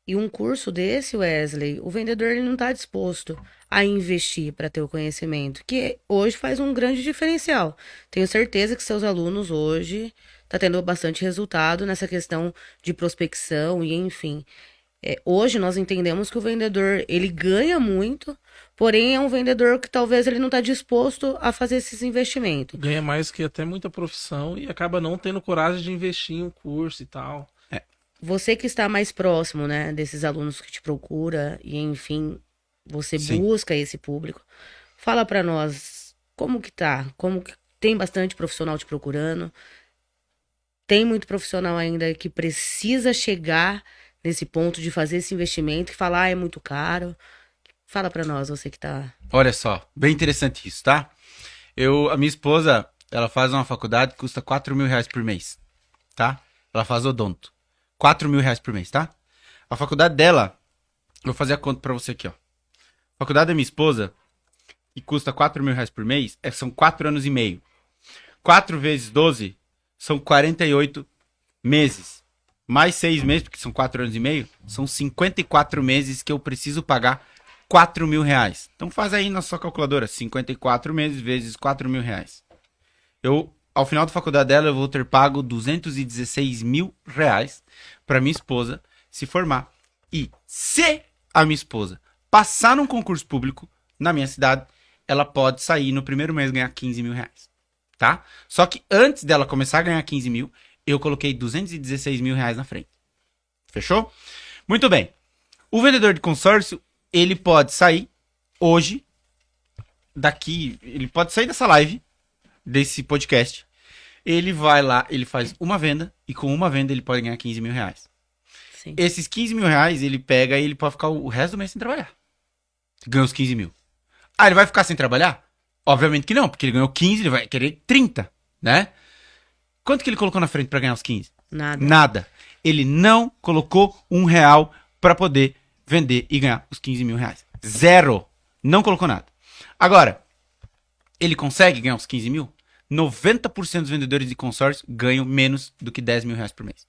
E um curso desse, Wesley, o vendedor ele não está disposto a investir para ter o conhecimento, que hoje faz um grande diferencial. Tenho certeza que seus alunos hoje estão tendo bastante resultado nessa questão de prospecção e enfim. Hoje nós entendemos que o vendedor ele ganha muito, porém é um vendedor que talvez ele não está disposto a fazer esses investimentos. Ganha mais que até muita profissão e acaba não tendo coragem de investir em um curso e tal. Você que está mais próximo, né, desses alunos que te procura e enfim, você Sim. busca esse público. Fala para nós como que tá, como que tem bastante profissional te procurando. Tem muito profissional ainda que precisa chegar nesse ponto de fazer esse investimento e falar, é muito caro? Fala pra nós, você que tá... Olha só, bem interessante isso, tá? A minha esposa, ela faz uma faculdade que custa 4 mil reais por mês, tá? Ela faz odonto. 4 mil reais por mês, tá? A faculdade dela, vou fazer a conta pra você aqui, ó. A faculdade da minha esposa, que custa 4 mil reais por mês, são 4 anos e meio. 4 vezes 12 são 48 meses. Mais 6 meses, porque são 4 anos e meio, são 54 meses que eu preciso pagar 4 mil reais. Então faz aí na sua calculadora, 54 meses vezes 4 mil reais. Ao final da faculdade dela, eu vou ter pago 216 mil reais para minha esposa se formar. E se a minha esposa passar num concurso público na minha cidade, ela pode sair no primeiro mês ganhar 15 mil reais, tá? Só que antes dela começar a ganhar 15 mil, eu coloquei 216 mil reais na frente. Fechou? Muito bem. O vendedor de consórcio, ele pode sair hoje, ele pode sair dessa live, desse podcast. Ele vai lá, ele faz uma venda, e com uma venda ele pode ganhar 15 mil reais. Sim. Esses 15 mil reais, ele pega e ele pode ficar o resto do mês sem trabalhar. Ganhou os 15 mil. Ah, ele vai ficar sem trabalhar? Obviamente que não, porque ele ganhou 15, ele vai querer 30, né? Quanto que ele colocou na frente pra ganhar os 15? Nada. Ele não colocou R$1 pra poder vender e ganhar os 15 mil reais. Zero. Não colocou nada. Agora, ele consegue ganhar os 15 mil? 90% dos vendedores de consórcio ganham menos do que 10 mil reais por mês.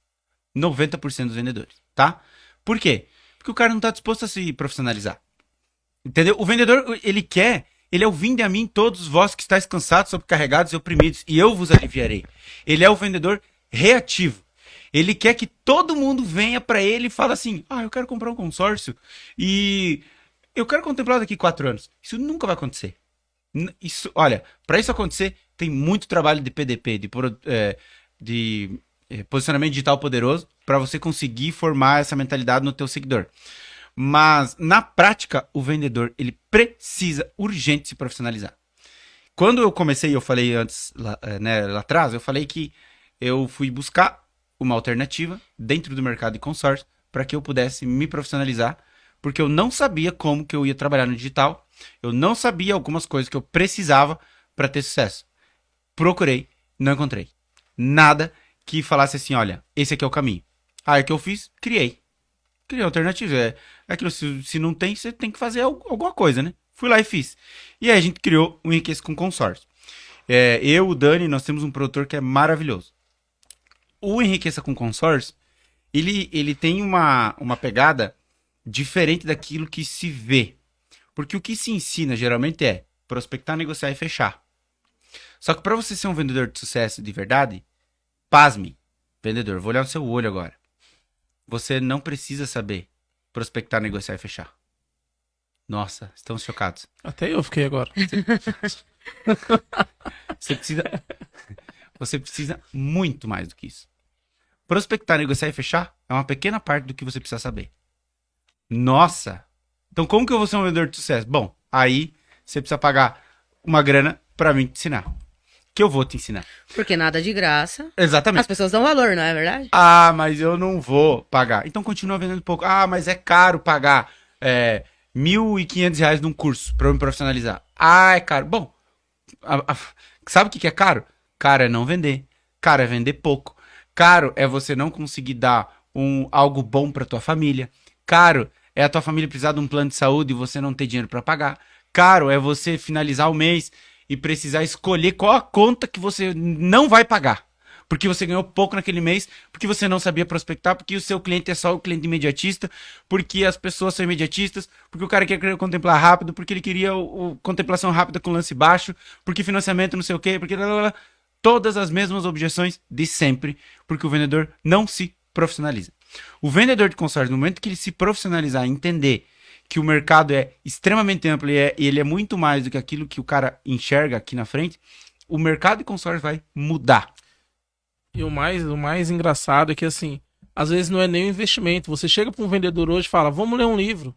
90% dos vendedores, tá? Por quê? Porque o cara não tá disposto a se profissionalizar. Entendeu? O vendedor, ele é o vinde a mim todos vós que estáis cansados, sobrecarregados e oprimidos, e eu vos aliviarei. Ele é o vendedor reativo. Ele quer que todo mundo venha pra ele e fale assim, eu quero comprar um consórcio e eu quero contemplar daqui 4 anos. Isso nunca vai acontecer. Olha, pra isso acontecer, tem muito trabalho de PDP, de posicionamento digital poderoso, pra você conseguir formar essa mentalidade no teu seguidor. Mas, na prática, o vendedor, ele precisa urgente se profissionalizar. Quando eu comecei, eu falei antes, lá atrás, eu falei que eu fui buscar uma alternativa dentro do mercado de consórcio para que eu pudesse me profissionalizar, porque eu não sabia como que eu ia trabalhar no digital, eu não sabia algumas coisas que eu precisava para ter sucesso. Procurei, não encontrei. Nada que falasse assim, olha, esse aqui é o caminho. Aí o que eu fiz? Criei alternativa. É aquilo, se não tem, você tem que fazer alguma coisa, né? Fui lá e fiz. E aí a gente criou o Enriqueça com Consórcio. Eu, o Dani, nós temos um produtor que é maravilhoso. O Enriqueça com Consórcio, ele tem uma pegada diferente daquilo que se vê. Porque o que se ensina geralmente é prospectar, negociar e fechar. Só que para você ser um vendedor de sucesso de verdade, pasme, vendedor, vou olhar no seu olho agora. Você não precisa saber prospectar, negociar e fechar. Nossa, estamos chocados. Até eu fiquei agora. Você precisa muito mais do que isso. Prospectar, negociar e fechar é uma pequena parte do que você precisa saber. Nossa! Então como que eu vou ser um vendedor de sucesso? Bom, aí você precisa pagar uma grana pra mim te ensinar. Que eu vou te ensinar. Porque nada de graça. Exatamente. As pessoas dão valor, não é verdade? Ah, mas eu não vou pagar. Então continua vendendo pouco. Ah, mas é caro pagar R$1.500 num curso pra eu me profissionalizar. Ah, é caro. Bom, sabe o que é caro? Caro é não vender. Caro é vender pouco. Caro é você não conseguir dar algo bom pra tua família. Caro é a tua família precisar de um plano de saúde e você não ter dinheiro pra pagar. Caro é você finalizar o mês e precisar escolher qual a conta que você não vai pagar. Porque você ganhou pouco naquele mês, porque você não sabia prospectar, porque o seu cliente é só o cliente imediatista, porque as pessoas são imediatistas, porque o cara quer contemplar rápido, porque ele queria contemplação rápida com lance baixo, porque financiamento não sei o quê, porque... Todas as mesmas objeções de sempre, porque o vendedor não se profissionaliza. O vendedor de consórcio, no momento que ele se profissionalizar e entender que o mercado é extremamente amplo e ele é muito mais do que aquilo que o cara enxerga aqui na frente, o mercado de consórcio vai mudar. E o mais engraçado é que, assim, às vezes não é nem um investimento. Você chega para um vendedor hoje e fala, vamos ler um livro.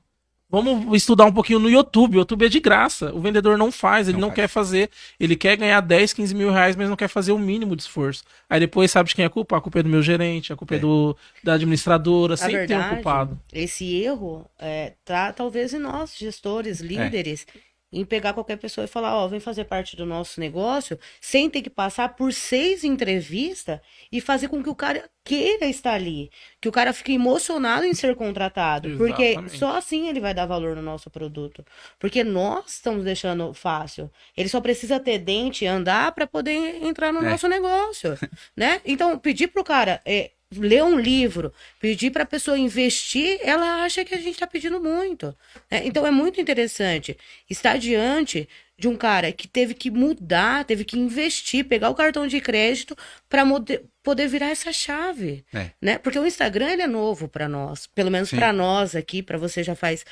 Vamos estudar um pouquinho no YouTube. O YouTube é de graça. O vendedor não faz, ele não quer fazer. Ele quer ganhar 10, 15 mil reais, mas não quer fazer o mínimo de esforço. Aí depois sabe de quem é a culpa? A culpa é do meu gerente, a culpa é da administradora. Na Sempre tem um culpado. esse erro tá talvez em nós, gestores, líderes, em pegar qualquer pessoa e falar, ó, vem fazer parte do nosso negócio, sem ter que passar por 6 entrevistas e fazer com que o cara queira estar ali, que o cara fique emocionado em ser contratado, porque Exatamente. só assim ele vai dar valor no nosso produto, porque nós estamos deixando fácil. Ele só precisa ter dente e andar para poder entrar no nosso negócio, né? Então, pedir pro cara ler um livro, pedir para a pessoa investir, ela acha que a gente está pedindo muito, né? Então é muito interessante estar diante de um cara que teve que mudar, teve que investir, pegar o cartão de crédito para poder virar essa chave, né? Porque o Instagram ele é novo para nós, pelo menos para nós aqui, para você já faz,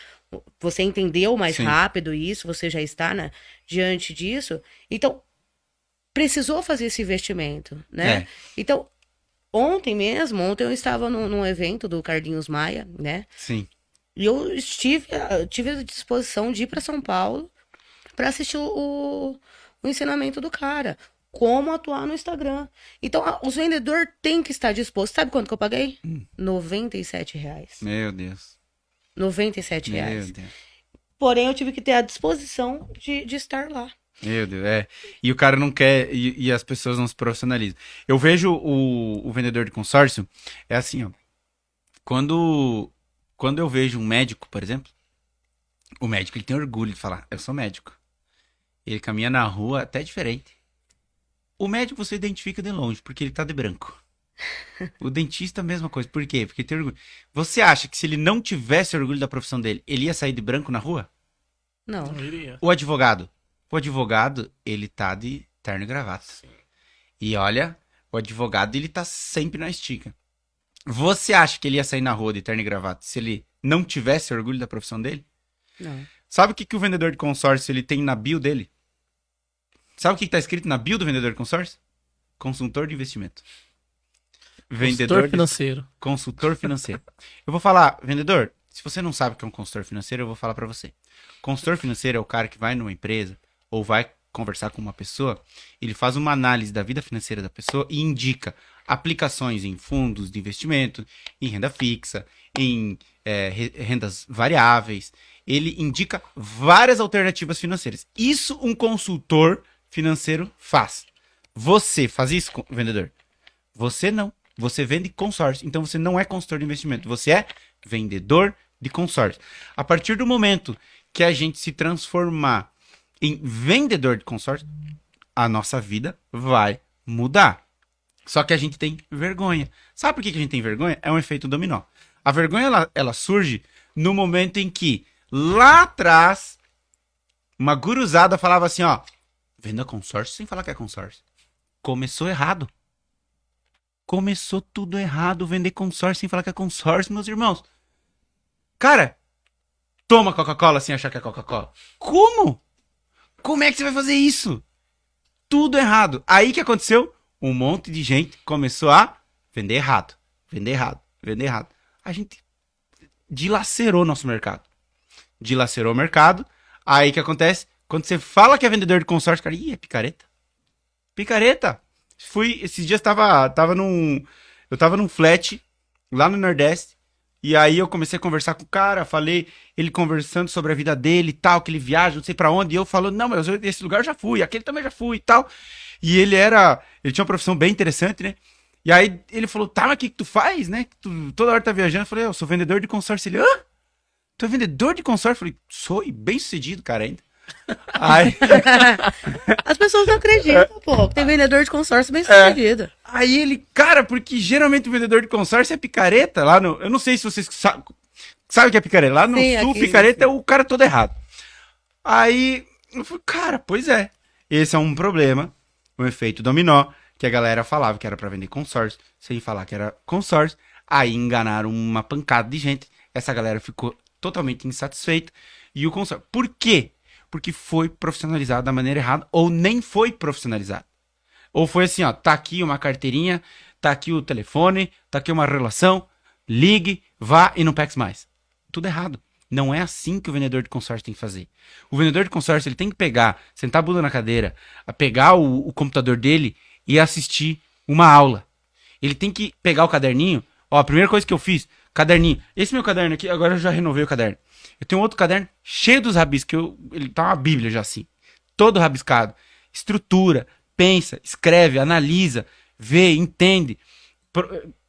você entendeu mais rápido isso, você já está, né, diante disso, então precisou fazer esse investimento, né? Então ontem eu estava num evento do Carlinhos Maia, né? Sim. E eu tive a disposição de ir para São Paulo para assistir o ensinamento do cara. Como atuar no Instagram. Então, os vendedores têm que estar dispostos. Sabe quanto que eu paguei? R$ 97. Meu Deus. R$ 97. Meu Deus. Porém, eu tive que ter a disposição de estar lá. Meu Deus, E o cara não quer, e as pessoas não se profissionalizam. Eu vejo o vendedor de consórcio, é assim, ó. Quando eu vejo um médico, por exemplo, o médico ele tem orgulho de falar, eu sou médico. Ele caminha na rua até diferente. O médico você identifica de longe, porque ele tá de branco. O dentista, a mesma coisa. Por quê? Porque tem orgulho. Você acha que se ele não tivesse orgulho da profissão dele, ele ia sair de branco na rua? Não. Não iria. O advogado, ele tá de terno e gravata. Sim. E olha, o advogado, ele tá sempre na estica. Você acha que ele ia sair na rua de terno e gravata se ele não tivesse orgulho da profissão dele? Não. Sabe o que o vendedor de consórcio ele tem na bio dele? Sabe o que tá escrito na bio do vendedor de consórcio? Consultor de investimento. Consultor financeiro. Consultor financeiro. Eu vou falar, vendedor, se você não sabe o que é um consultor financeiro, eu vou falar pra você. Consultor financeiro é o cara que vai numa empresa ou vai conversar com uma pessoa, ele faz uma análise da vida financeira da pessoa e indica aplicações em fundos de investimento, em renda fixa, em rendas variáveis. Ele indica várias alternativas financeiras. Isso um consultor financeiro faz. Você faz isso, vendedor? Você não. Você vende consórcio. Então você não é consultor de investimento. Você é vendedor de consórcio. A partir do momento que a gente se transformar em vendedor de consórcio, a nossa vida vai mudar. Só que a gente tem vergonha. Sabe por que a gente tem vergonha? É um efeito dominó. A vergonha ela surge no momento em que lá atrás uma guruzada falava assim, ó, venda consórcio sem falar que é consórcio. Começou errado. Começou tudo errado, vender consórcio sem falar que é consórcio, meus irmãos. Cara, toma Coca-Cola sem achar que é Coca-Cola. Como? Como é que você vai fazer isso? Tudo errado. Aí que aconteceu? Um monte de gente começou a vender errado. Vender errado. Vender errado. A gente dilacerou nosso mercado. Dilacerou o mercado. Aí que acontece? Quando você fala que é vendedor de consórcio, cara, é picareta. Picareta. Esses dias eu tava num flat lá no Nordeste. E aí eu comecei a conversar com o cara, falei, ele conversando sobre a vida dele e tal, que ele viaja, não sei pra onde, e eu falando, não, mas esse lugar eu já fui, aquele também já fui e tal. E ele tinha uma profissão bem interessante, né? E aí ele falou, tá, mas o que tu faz, né? Tu toda hora tá viajando. Eu falei, eu sou vendedor de consórcio. Ele, hã? Tu é vendedor de consórcio? Eu falei, sou, e bem sucedido, cara, ainda. Aí... As pessoas não acreditam, pô, que tem vendedor de consórcio bem sucedido. Aí ele, cara, porque geralmente o vendedor de consórcio é picareta lá no... Eu não sei se vocês sabe o que é picareta. Lá no sul, picareta é o cara todo errado. Aí eu falei, cara, pois é. Esse é um problema, um efeito dominó, que a galera falava que era pra vender consórcio, sem falar que era consórcio. Aí enganaram uma pancada de gente. Essa galera ficou totalmente insatisfeita. E o consórcio... Por quê? Porque foi profissionalizado da maneira errada ou nem foi profissionalizado. Ou foi assim, ó, tá aqui uma carteirinha, tá aqui o telefone, tá aqui uma relação, ligue, vá e não pegue mais. Tudo errado. Não é assim que o vendedor de consórcio tem que fazer. O vendedor de consórcio, ele tem que pegar, sentar a bunda na cadeira, pegar o computador dele e assistir uma aula. Ele tem que pegar o caderninho. Ó, a primeira coisa que eu fiz, caderninho. Esse meu caderno aqui, agora eu já renovei o caderno. Eu tenho outro caderno cheio dos rabiscos, ele tá uma bíblia já assim. Todo rabiscado. Estrutura, pensa, escreve, analisa, vê, entende,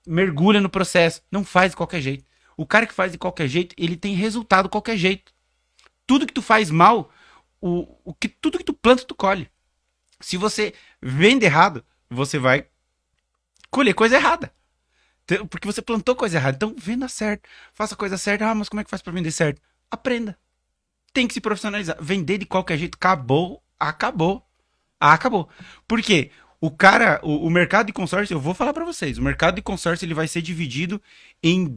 mergulha no processo. Não faz de qualquer jeito. O cara que faz de qualquer jeito, ele tem resultado de qualquer jeito. Tudo que tu faz mal, tudo que tu planta, tu colhe. Se você vende errado, você vai colher coisa errada. Porque você plantou coisa errada. Então, venda certo. Faça a coisa certa. Ah, mas como é que faz pra vender certo? Aprenda. Tem que se profissionalizar. Vender de qualquer jeito, acabou. Acabou. Por quê? O mercado de consórcio, eu vou falar pra vocês, o mercado de consórcio ele vai ser dividido em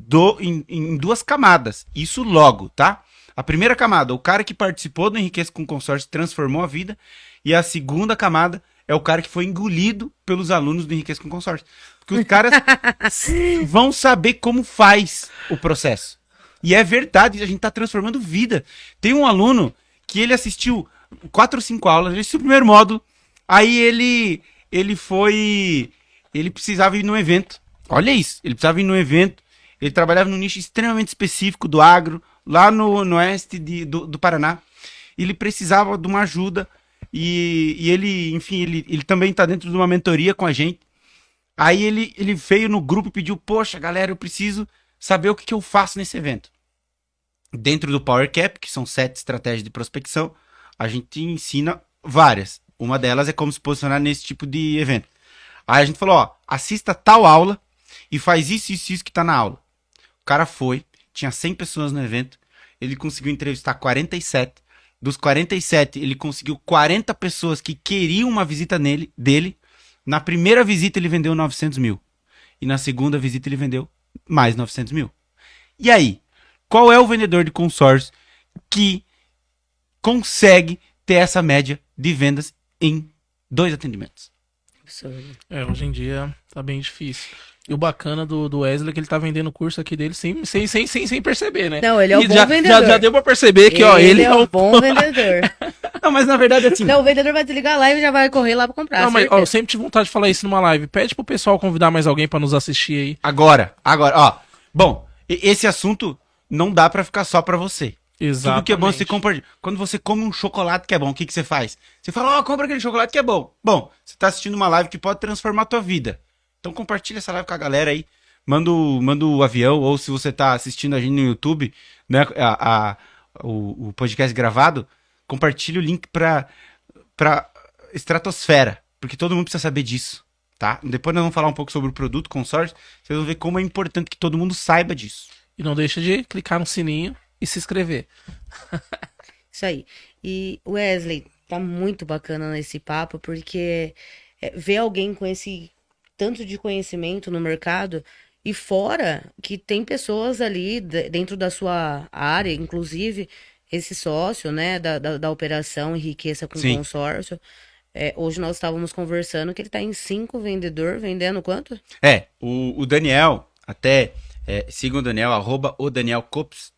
duas camadas. Isso logo, tá? A primeira camada, o cara que participou do Enriqueça com Consórcio transformou a vida. E a segunda camada é o cara que foi engolido pelos alunos do Enriqueça com Consórcio. Porque os caras vão saber como faz o processo. E é verdade, a gente tá transformando vida. Tem um aluno que ele assistiu 4 ou 5 aulas, ele assistiu o primeiro módulo, aí ele precisava ir num evento. Olha isso, ele precisava ir num evento, ele trabalhava num nicho extremamente específico do agro, lá no oeste do Paraná. Ele precisava de uma ajuda e ele, enfim, ele também tá dentro de uma mentoria com a gente. Aí ele veio no grupo e pediu, poxa, galera, eu preciso saber o que eu faço nesse evento. Dentro do Power Cap, que são 7 estratégias de prospecção, a gente ensina várias. Uma delas é como se posicionar nesse tipo de evento. Aí a gente falou, ó, assista tal aula e faz isso que tá na aula. O cara foi, tinha 100 pessoas no evento, ele conseguiu entrevistar 47. Dos 47, ele conseguiu 40 pessoas que queriam uma visita dele. Na primeira visita ele vendeu 900 mil. E na segunda visita ele vendeu mais 900 mil. E aí? Qual é o vendedor de consórcio que consegue ter essa média de vendas em 2 atendimentos? Absurdo. Hoje em dia tá bem difícil. E o bacana do Wesley é que ele tá vendendo o curso aqui dele sem perceber, né? Não, ele é o E bom já, vendedor. já deu pra perceber que, ó, ele é o bom vendedor. Não, mas na verdade assim... Não, o vendedor vai desligar a live e já vai correr lá pra comprar. Não, mas ó, certeza. eu sempre tive vontade de falar isso numa live. Pede pro pessoal convidar mais alguém pra nos assistir aí. Agora, ó. Bom, esse assunto não dá pra ficar só pra você. Exatamente. Tudo que é bom você compartilha. Quando você come um chocolate que é bom, o que você faz? Você fala, ó, compra aquele chocolate que é bom. Bom, você tá assistindo uma live que pode transformar a tua vida. Então compartilha essa live com a galera aí. Manda o avião, ou se você tá assistindo a gente no YouTube, né, o podcast gravado, compartilha o link pra estratosfera, porque todo mundo precisa saber disso, tá? Depois nós vamos falar um pouco sobre o produto consórcio, vocês vão ver como é importante que todo mundo saiba disso. E não deixa de clicar no sininho e se inscrever. Isso aí. E Wesley, tá muito bacana nesse papo, porque ver alguém com esse tanto de conhecimento no mercado e fora que tem pessoas ali dentro da sua área, inclusive esse sócio, né, da operação Enriqueça com Sim. Consórcio. Hoje nós estávamos conversando que ele tá em 5 vendedor, vendendo quanto? O Daniel, até sigam o Daniel, @o_Daniel_Cops.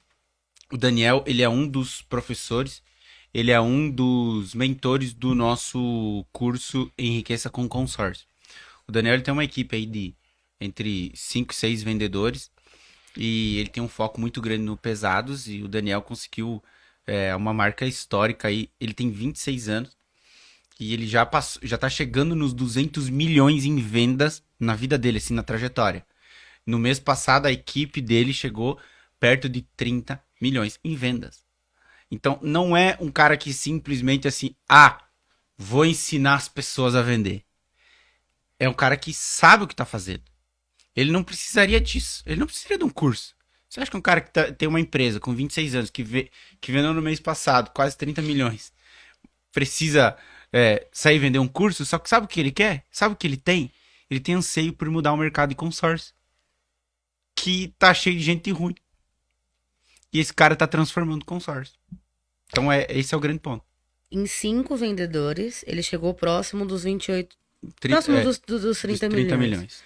O Daniel, ele é um dos professores, ele é um dos mentores do nosso curso Enriqueça com Consórcio. O Daniel ele tem uma equipe aí de entre 5 e 6 vendedores e ele tem um foco muito grande no pesados e o Daniel conseguiu uma marca histórica aí. Ele tem 26 anos e ele já tá chegando nos 200 milhões em vendas na vida dele, assim, na trajetória. No mês passado, a equipe dele chegou perto de 30 milhões em vendas. Então, não é um cara que simplesmente assim, vou ensinar as pessoas a vender. É um cara que sabe o que tá fazendo. Ele não precisaria disso. Ele não precisaria de um curso. Você acha que um cara que tem uma empresa com 26 anos, que vendeu no mês passado quase 30 milhões, precisa sair vender um curso? Só que sabe o que ele quer? Sabe o que ele tem? Ele tem anseio por mudar o mercado de consórcio, que tá cheio de gente ruim. E esse cara tá transformando o consórcio. Então esse é o grande ponto. Em 5 vendedores, ele chegou próximo dos 28, 30, próximo dos 30 milhões.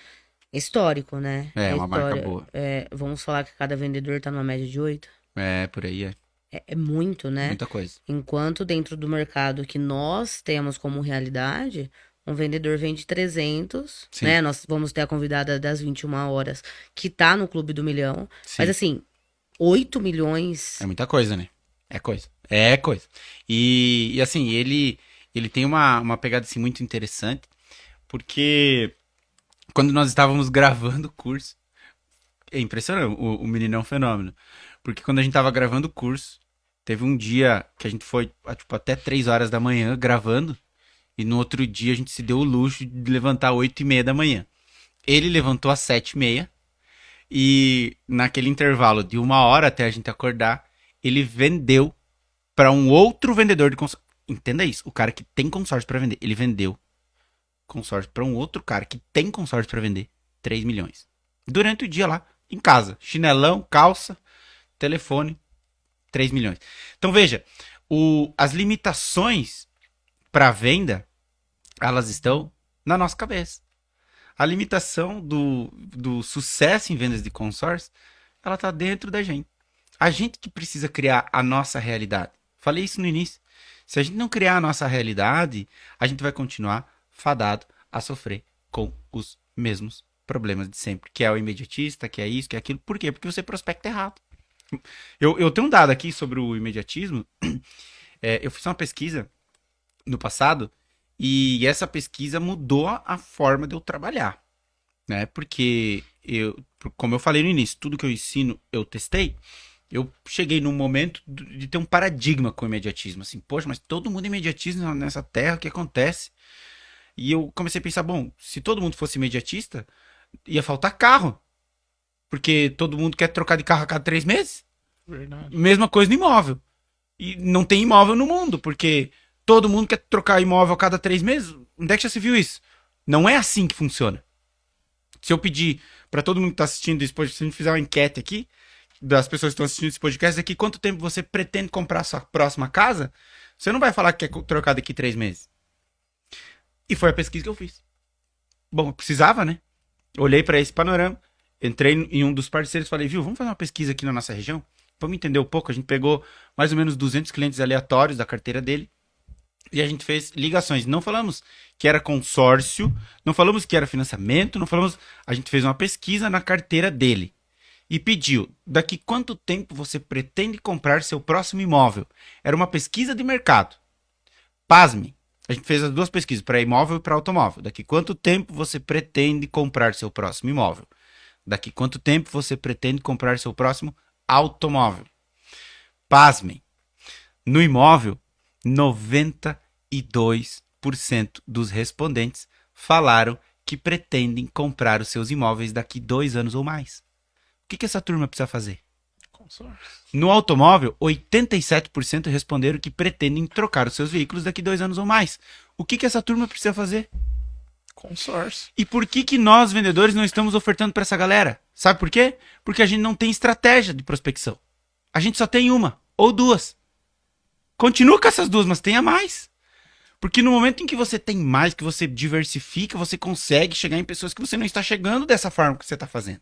Histórico, né? Uma marca boa. Vamos falar que cada vendedor tá numa média de 8. É, por aí, É muito, né? muita coisa. Enquanto dentro do mercado que nós temos como realidade, um vendedor vende 300, Sim, né? Nós vamos ter a convidada das 21 horas, que tá no Clube do Milhão. Mas sim. assim, 8 milhões. É muita coisa, né? É coisa. É coisa. E assim, ele tem uma pegada assim, muito interessante, porque quando nós estávamos gravando o curso, é impressionante, o menino é um fenômeno. Porque quando a gente tava gravando o curso, teve um dia que a gente foi tipo, até 3 horas da manhã gravando, e no outro dia a gente se deu o luxo de levantar 8h30 da manhã. Ele levantou às 7h30, e naquele intervalo de 1 hora até a gente acordar, ele vendeu para um outro vendedor de consórcio. Entenda isso, o cara que tem consórcio para vender, ele vendeu consórcio para um outro cara que tem consórcio para vender 3 milhões. Durante o dia lá, em casa, chinelão, calça, telefone, 3 milhões. Então veja, as limitações para venda, elas estão na nossa cabeça. A limitação do sucesso em vendas de consórcio, ela está dentro da gente. A gente que precisa criar a nossa realidade. Falei isso no início. Se a gente não criar a nossa realidade, a gente vai continuar fadado a sofrer com os mesmos problemas de sempre. Que é o imediatista, que é isso, que é aquilo. Por quê? Porque você prospecta errado. Eu tenho um dado aqui sobre o imediatismo. Eu fiz uma pesquisa no passado e essa pesquisa mudou a forma de eu trabalhar, né? Porque como eu falei no início, tudo que eu ensino eu testei. Eu cheguei num momento de ter um paradigma com o imediatismo, assim, poxa, mas todo mundo é imediatista nessa terra, o que acontece? E eu comecei a pensar, bom, se todo mundo fosse imediatista, ia faltar carro, porque todo mundo quer trocar de carro a cada 3 meses. Verdade. Mesma coisa no imóvel. E não tem imóvel no mundo, porque todo mundo quer trocar imóvel a cada 3 meses. Onde é que já se viu isso? Não é assim que funciona. Se eu pedir para todo mundo que está assistindo esse podcast, se a gente fizer uma enquete aqui, das pessoas que estão assistindo esse podcast, aqui, quanto tempo você pretende comprar a sua próxima casa, você não vai falar que quer trocar daqui 3 meses. E foi a pesquisa que eu fiz. Bom, eu precisava, né? Olhei para esse panorama, entrei em um dos parceiros e falei, viu, vamos fazer uma pesquisa aqui na nossa região? Vamos entender um pouco. A gente pegou mais ou menos 200 clientes aleatórios da carteira dele e a gente fez ligações. Não falamos que era consórcio, não falamos que era financiamento, não falamos... A gente fez uma pesquisa na carteira dele e pediu, daqui quanto tempo você pretende comprar seu próximo imóvel? Era uma pesquisa de mercado. Pasme, a gente fez as duas pesquisas, para imóvel e para automóvel. Daqui quanto tempo você pretende comprar seu próximo imóvel? Daqui quanto tempo você pretende comprar seu próximo automóvel? Pasmem, no imóvel, 92% dos respondentes falaram que pretendem comprar os seus imóveis daqui 2 anos ou mais. O que essa turma precisa fazer? Consórcio. No automóvel, 87% responderam que pretendem trocar os seus veículos daqui 2 anos ou mais. O que essa turma precisa fazer? Consórcio. E por que nós, vendedores, não estamos ofertando para essa galera? Sabe por quê? Porque a gente não tem estratégia de prospecção. A gente só tem uma ou duas. Continua com essas duas, mas tenha mais. Porque no momento em que você tem mais, que você diversifica, você consegue chegar em pessoas que você não está chegando dessa forma que você está fazendo.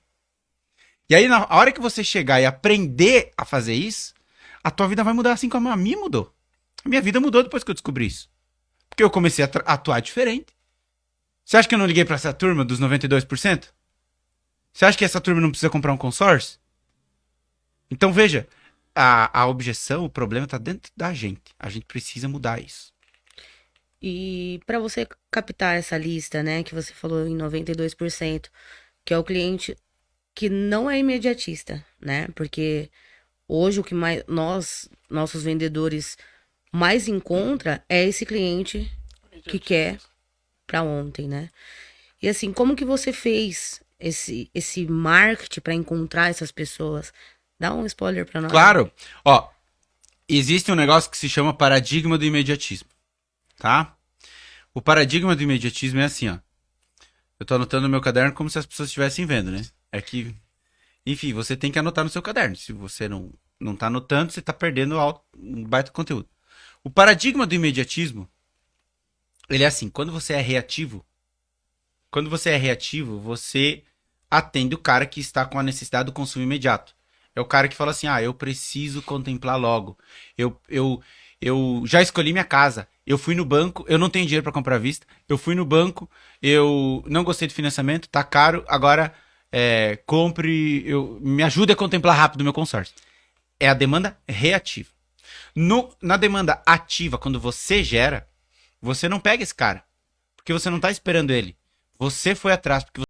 E aí, na hora que você chegar e aprender a fazer isso, a tua vida vai mudar assim como a minha mudou. A minha vida mudou depois que eu descobri isso. Porque eu comecei a atuar diferente. Você acha que eu não liguei para essa turma dos 92%? Você acha que essa turma não precisa comprar um consórcio? Então, veja, a objeção, o problema está dentro da gente. A gente precisa mudar isso. E para você captar essa lista, né, que você falou em 92%, que é o cliente que não é imediatista, né? Porque hoje o que mais nossos vendedores mais encontra é esse cliente que quer para ontem, né? E assim, como que você fez esse marketing para encontrar essas pessoas? Dá um spoiler para nós. Claro. Ó, existe um negócio que se chama paradigma do imediatismo, tá? O paradigma do imediatismo é assim, ó. Eu tô anotando no meu caderno como se as pessoas estivessem vendo, né? É que, enfim, você tem que anotar no seu caderno. Se você não tá anotando, você tá perdendo um baita conteúdo. O paradigma do imediatismo, ele é assim, quando você é reativo, você atende o cara que está com a necessidade do consumo imediato. É o cara que fala assim, eu preciso contemplar logo. Eu já escolhi minha casa. Eu fui no banco, eu não tenho dinheiro para comprar à vista. Eu fui no banco, eu não gostei do financiamento, tá caro, agora compre, me ajude a contemplar rápido o meu consórcio. É a demanda reativa. Na demanda ativa, quando você gera, você não pega esse cara, porque você não tá esperando ele. Você foi atrás, porque